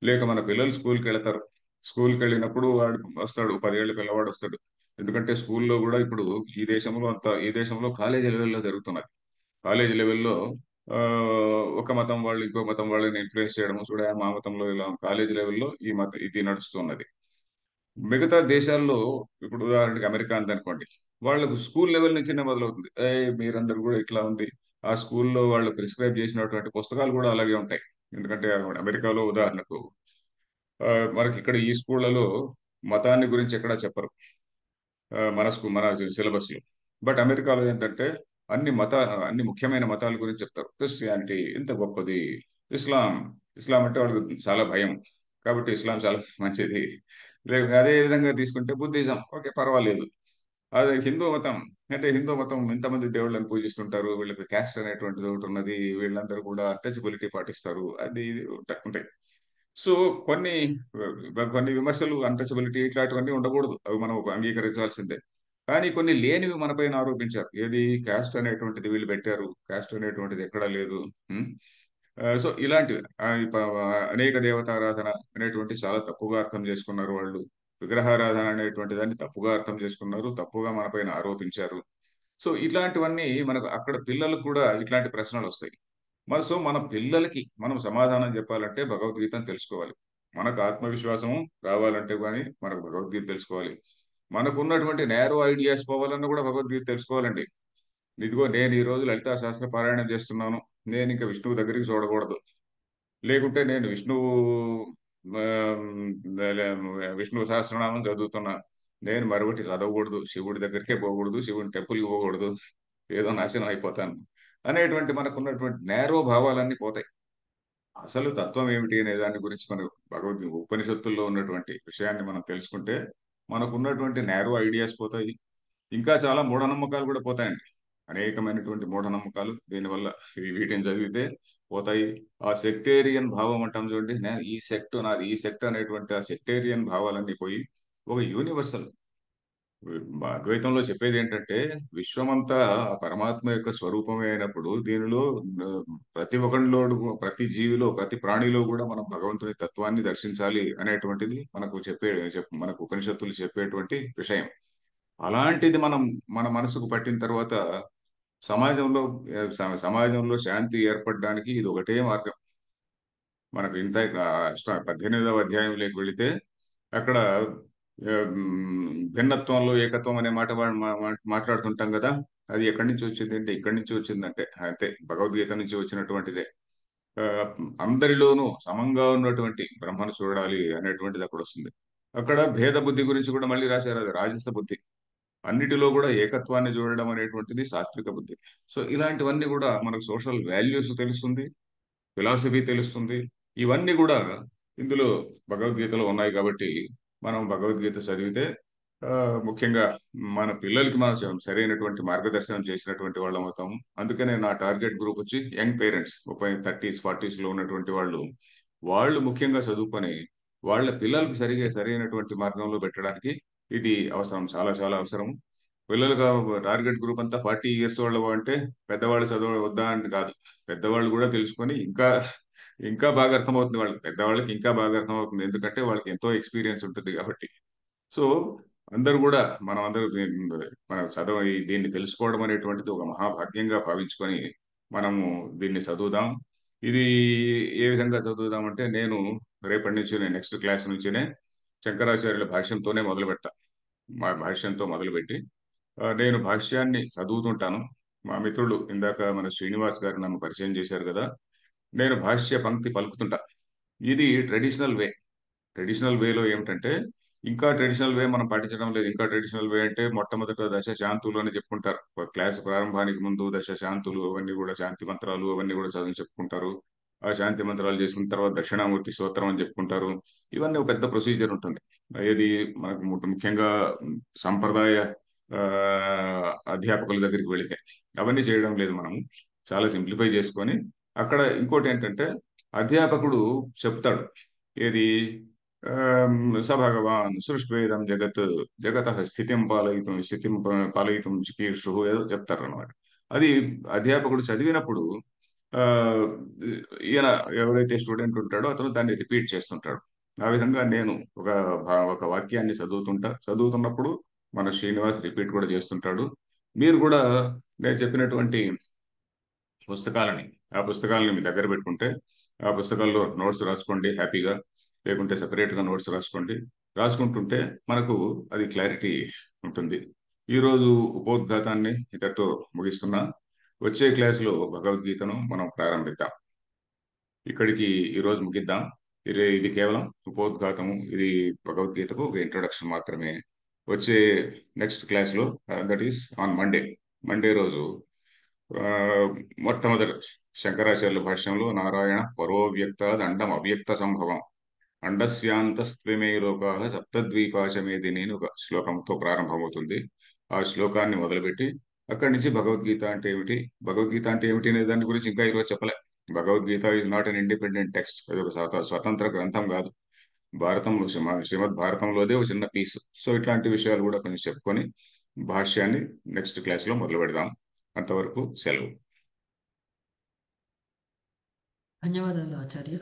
[SPEAKER 2] లేక మన పిల్లలు స్కూల్కి వెళ్తారు, స్కూల్కి వెళ్ళినప్పుడు వాడు వస్తాడు, 10 ఏళ్ల పిల్లవాడు వస్తాడు. ఎందుకంటే స్కూల్లో కూడా ఇప్పుడు ఈ దేశంలో కాలేజీ లెవెల్లో జరుగుతున్నది. కాలేజీ లెవెల్లో ఆ, ఒక మతం వాళ్ళు ఇంకో మతం వాళ్ళని ఇన్ఫ్లుయెన్స్ చేయడం, చూడ మా మతంలో ఇలా కాలేజీ లెవెల్లో ఇది నడుస్తున్నది. మిగతా దేశాల్లో ఇప్పుడు ఉదాహరణకి అమెరికా అనుకోండి, వాళ్ళకు స్కూల్ లెవెల్ నుంచినే మొదలవుతుంది. మీరందరూ కూడా ఇట్లా ఉంది. ఆ స్కూల్లో వాళ్ళు ప్రిస్క్రైబ్ చేసినటువంటి పుస్తకాలు కూడా అలాగే ఉంటాయి. ఎందుకంటే అమెరికాలో ఉదాహరణకు ఆ, మనకి ఇక్కడ ఈ స్కూళ్ళలో మతాన్ని గురించి ఎక్కడా చెప్పరు, మన సిలబస్ లో. బట్ అమెరికాలో ఏంటంటే అన్ని మత అన్ని ముఖ్యమైన మతాల గురించి చెప్తారు. క్రిస్టియానిటీ ఇంత గొప్పది, ఇస్లాం ఇస్లాం అంటే వాళ్ళకి చాలా భయం, కాబట్టి ఇస్లాం చాలా మంచిది. లేక అదే విధంగా తీసుకుంటే బుద్ధిజం, ఓకే పర్వాలేదు. అదే హిందూ మతం అంటే హిందూ మతం ఇంతమంది దేవుళ్ళని పూజిస్తుంటారు, వీళ్ళకి క్యాస్ట్ అనేటువంటిది ఒకటి ఉన్నది, వీళ్ళందరూ కూడా టచబిలిటీ పాటిస్తారు, అది ఇది ఉంటాయి. సో కొన్ని కొన్ని విమర్శలు, అన్టచబిలిటీ ఇట్లాంటివన్నీ ఉండకూడదు, అవి మనం అంగీకరించాల్సిందే. కానీ కొన్ని లేనివి మనపైన ఆరోపించారు. ఏది క్యాస్ట్ అనేటువంటిది వీళ్ళు పెట్టారు, క్యాస్ట్ అనేటువంటిది ఎక్కడా లేదు. ఉం? సో ఇలాంటివి అనేక దేవతారాధన అనేటువంటి చాలా తప్పుగా అర్థం చేసుకున్నారు వాళ్ళు. విగ్రహారాధన అనేటువంటి దాన్ని తప్పుగా అర్థం చేసుకున్నారు, తప్పుగా మనపైన ఆరోపించారు. సో ఇట్లాంటివన్నీ మనకు అక్కడ పిల్లలకు కూడా ఇట్లాంటి ప్రశ్నలు వస్తాయి. మన పిల్లలకి మనం సమాధానం చెప్పాలంటే భగవద్గీతను తెలుసుకోవాలి. మనకు ఆత్మవిశ్వాసం రావాలంటే కానీ మనకు భగవద్గీత తెలుసుకోవాలి. మనకు ఉన్నటువంటి నేరో ఐడియాస్ పోవాలన్నా కూడా భగవద్గీత తెలుసుకోవాలండి. ఇదిగో నేను ఈ రోజు లలితా శాస్త్ర పారాయణం చేస్తున్నాను, నేను ఇంకా విష్ణువు దగ్గరికి చూడకూడదు. లేకుంటే నేను విష్ణు సహస్రనామం చదువుతున్నా, నేను మరొకటి చదవకూడదు, శివుడి దగ్గరికే పోకూడదు, శివుని టెంపుల్కి పోకూడదు, ఏదో నాశనం అయిపోతాను అనేటువంటి మనకున్నటువంటి నేరో భావాలన్నీ పోతాయి. అసలు తత్వం ఏమిటి అనే దాని గురించి మనకు ఉపనిషత్తుల్లో ఉన్నటువంటి విషయాన్ని మనం తెలుసుకుంటే మనకున్నటువంటి నేరో ఐడియాస్ పోతాయి. ఇంకా చాలా మూఢనమ్మకాలు కూడా పోతాయండి. అనేకమైనటువంటి మూఢనమ్మకాలు దీనివల్ల వీటిని చదివితే పోతాయి. ఆ సెక్టేరియన్ భావం అంటాం చూడండి, ఈ సెక్ట్ నాది, ఈ సెక్ట్ అనేటువంటి ఆ సెక్టేరియన్ భావాలన్నీ పోయి ఒక యూనివర్సల్ అద్వైతంలో చెప్పేది ఏంటంటే, విశ్వమంతా ఆ పరమాత్మ యొక్క స్వరూపమే అయినప్పుడు దీనిలో ఆ, ప్రతి ఒక్కరిలో, ప్రతి జీవిలో, ప్రతి ప్రాణిలో కూడా మనం భగవంతుని తత్వాన్ని దర్శించాలి అనేటువంటిది మనకు ఉపనిషత్తులు చెప్పేటువంటి విషయం. అలాంటిది మన మనసుకు పట్టిన తర్వాత సమాజంలో సమాజంలో శాంతి ఏర్పడడానికి ఇది ఒకటే మార్గం. మనకు 18వ అధ్యాయంలోకి వెళితే అక్కడ భిన్నత్వంలో ఏకత్వం అనే మాట మాట్లాడుతుంటాం కదా. అది ఎక్కడి నుంచి వచ్చింది అంటే ఇక్కడి నుంచి వచ్చిందంటే అంతే, భగవద్గీత నుంచి వచ్చినటువంటిదే. ఆ, అందరిలోనూ సమంగా ఉన్నటువంటి బ్రహ్మను చూడాలి అనేటువంటిది అక్కడ వస్తుంది. అక్కడ భేద బుద్ధి గురించి కూడా మళ్ళీ రాశారు, అది రాజస బుద్ధి. అన్నిటిలో కూడా ఏకత్వాన్ని చూడడం అనేటువంటిది సాత్విక బుద్ధి. సో ఇలాంటివన్నీ కూడా మనకు సోషల్ వాల్యూస్ తెలుస్తుంది, ఫిలాసఫీ తెలుస్తుంది. ఇవన్నీ కూడా ఇందులో భగవద్గీతలో ఉన్నాయి కాబట్టి మనం భగవద్గీత చదివితే ఆ, ముఖ్యంగా మన పిల్లలకి మనం సరైనటువంటి మార్గదర్శనం చేసినటువంటి వాళ్ళం అవుతాము. అందుకనే నా టార్గెట్ గ్రూప్ వచ్చి యంగ్ పేరెంట్స్, 30s 40s లో ఉన్నటువంటి వాళ్ళు ముఖ్యంగా చదువుకొని వాళ్ళ పిల్లలకు సరైనటువంటి మార్గంలో పెట్టడానికి ఇది అవసరం, చాలా చాలా అవసరం. పిల్లలుగా టార్గెట్ గ్రూప్ అంతా 40 years వాళ్ళు అంటే పెద్దవాళ్ళు చదవద్దా అని కాదు, పెద్దవాళ్ళు కూడా తెలుసుకొని ఇంకా ఇంకా బాగా అర్థమవుతుంది వాళ్ళకి, పెద్దవాళ్ళకి ఇంకా బాగా అర్థమవుతుంది, ఎందుకంటే వాళ్ళకి ఎంతో ఎక్స్పీరియన్స్ ఉంటుంది కాబట్టి. సో అందరూ కూడా మనం అందరూ మనం దీన్ని తెలుసుకోవడం అనేటువంటిది ఒక మహాభాగ్యంగా భావించుకొని మనము దీన్ని చదువుదాం. ఇది ఏ విధంగా చదువుదాం అంటే, నేను రేపటి నుంచి నెక్స్ట్ క్లాస్ నుంచినే శంకరాచార్యుల భాష్యంతోనే మొదలు పెడతా. మా భాష్యంతో మొదలుపెట్టి నేను భాష్యాన్ని చదువుతుంటాను. మా మిత్రుడు ఇందాక మన శ్రీనివాస్ గారు నన్ను పరిచయం చేశారు కదా, నేను భాష్య పంక్తి పలుకుతుంటా. ఇది ట్రెడిషనల్ వే. ట్రెడిషనల్ వేలో ఏమిటంటే, ఇంకా ట్రెడిషనల్ వే మనం పాటించడం లేదు. ఇంకా ట్రెడిషనల్ వే అంటే మొట్టమొదట దశ శాంతులు అని చెప్పుకుంటారు. క్లాస్ ప్రారంభానికి ముందు దశ శాంతులు, అవన్నీ కూడా శాంతి మంత్రాలు అవన్నీ కూడా చదివి చెప్పుకుంటారు. ఆ శాంతి మంత్రాలు చేసిన తర్వాత దక్షిణామూర్తి స్తోత్రం అని చెప్పుకుంటారు. ఇవన్నీ ఒక పెద్ద ప్రొసీజర్ ఉంటుంది. ఏది మనకు ముఖ్యంగా సంప్రదాయ ఆ, అధ్యాపకుల దగ్గరికి వెళితే అవన్నీ చేయడం లేదు. మనం చాలా సింప్లిఫై చేసుకొని అక్కడ ఇంకోటి ఏంటంటే అధ్యాపకుడు చెప్తాడు ఏది స భగవాన్ సృష్వేదం జగత స్థితిం పాలయితం చికీర్షు ఏదో చెప్తారు అనమాట. అది అధ్యాపకుడు చదివినప్పుడు ఆ, ఈయన ఎవరైతే స్టూడెంట్ ఉంటాడో అతను దాన్ని రిపీట్ చేస్తుంటాడు. ఆ విధంగా నేను ఒక వాక్యాన్ని చదువుతున్నప్పుడు మన శ్రీనివాస్ రిపీట్ కూడా చేస్తుంటాడు. మీరు కూడా నేను చెప్పినటువంటి పుస్తకాలని ఆ పుస్తకాలని మీ దగ్గర పెట్టుకుంటే ఆ పుస్తకాల్లో నోట్స్ రాసుకోండి హ్యాపీగా, లేకుంటే సెపరేట్గా నోట్స్ రాసుకోండి. రాసుకుంటుంటే మనకు అది క్లారిటీ ఉంటుంది. ఈరోజు ఉపోద్ఘాతాన్ని ఇంతటితో ముగిస్తున్నా. వచ్చే క్లాసులో భగవద్గీతను మనం ప్రారంభిద్దాం. ఇక్కడికి ఈరోజు ముగిద్దాం. ఇది కేవలం ఉపోద్ఘాతము, ఇది భగవద్గీతకు ఒక ఇంట్రొడక్షన్ మాత్రమే. వచ్చే నెక్స్ట్ క్లాస్లో దట్ ఈస్ ఆన్ మండే రోజు ఆ, మొట్టమొదటి శంకరాచార్యుల భాష్యంలో నారాయణ పరోవ్యక్త దండం అవ్యక్త సంభవం అండస్యాంతస్త్వమే లోకా సప్తద్వీపాచమే దిని అని ఒక శ్లోకంతో ప్రారంభమవుతుంది. ఆ శ్లోకాన్ని మొదలుపెట్టి అక్కడి నుంచి భగవద్గీత అంటే ఏమిటి అనే దాని గురించి ఇంకా ఈరోజు చెప్పలే. Bhagavad Gita is not an independent text, అది ఒక స్వతంత్ర గ్రంథం కాదు. భారతంలో శ్రీమద్ భారతంలోదే ఒక చిన్న పీస్. సో ఇట్లాంటి విషయాలు కూడా కొంచెం చెప్పుకొని భాష్యాన్ని నెక్స్ట్ క్లాస్లో మొదలు పెడదాం. అంతవరకు సెలవు.
[SPEAKER 1] ధన్యవాదాలు ఆచార్య.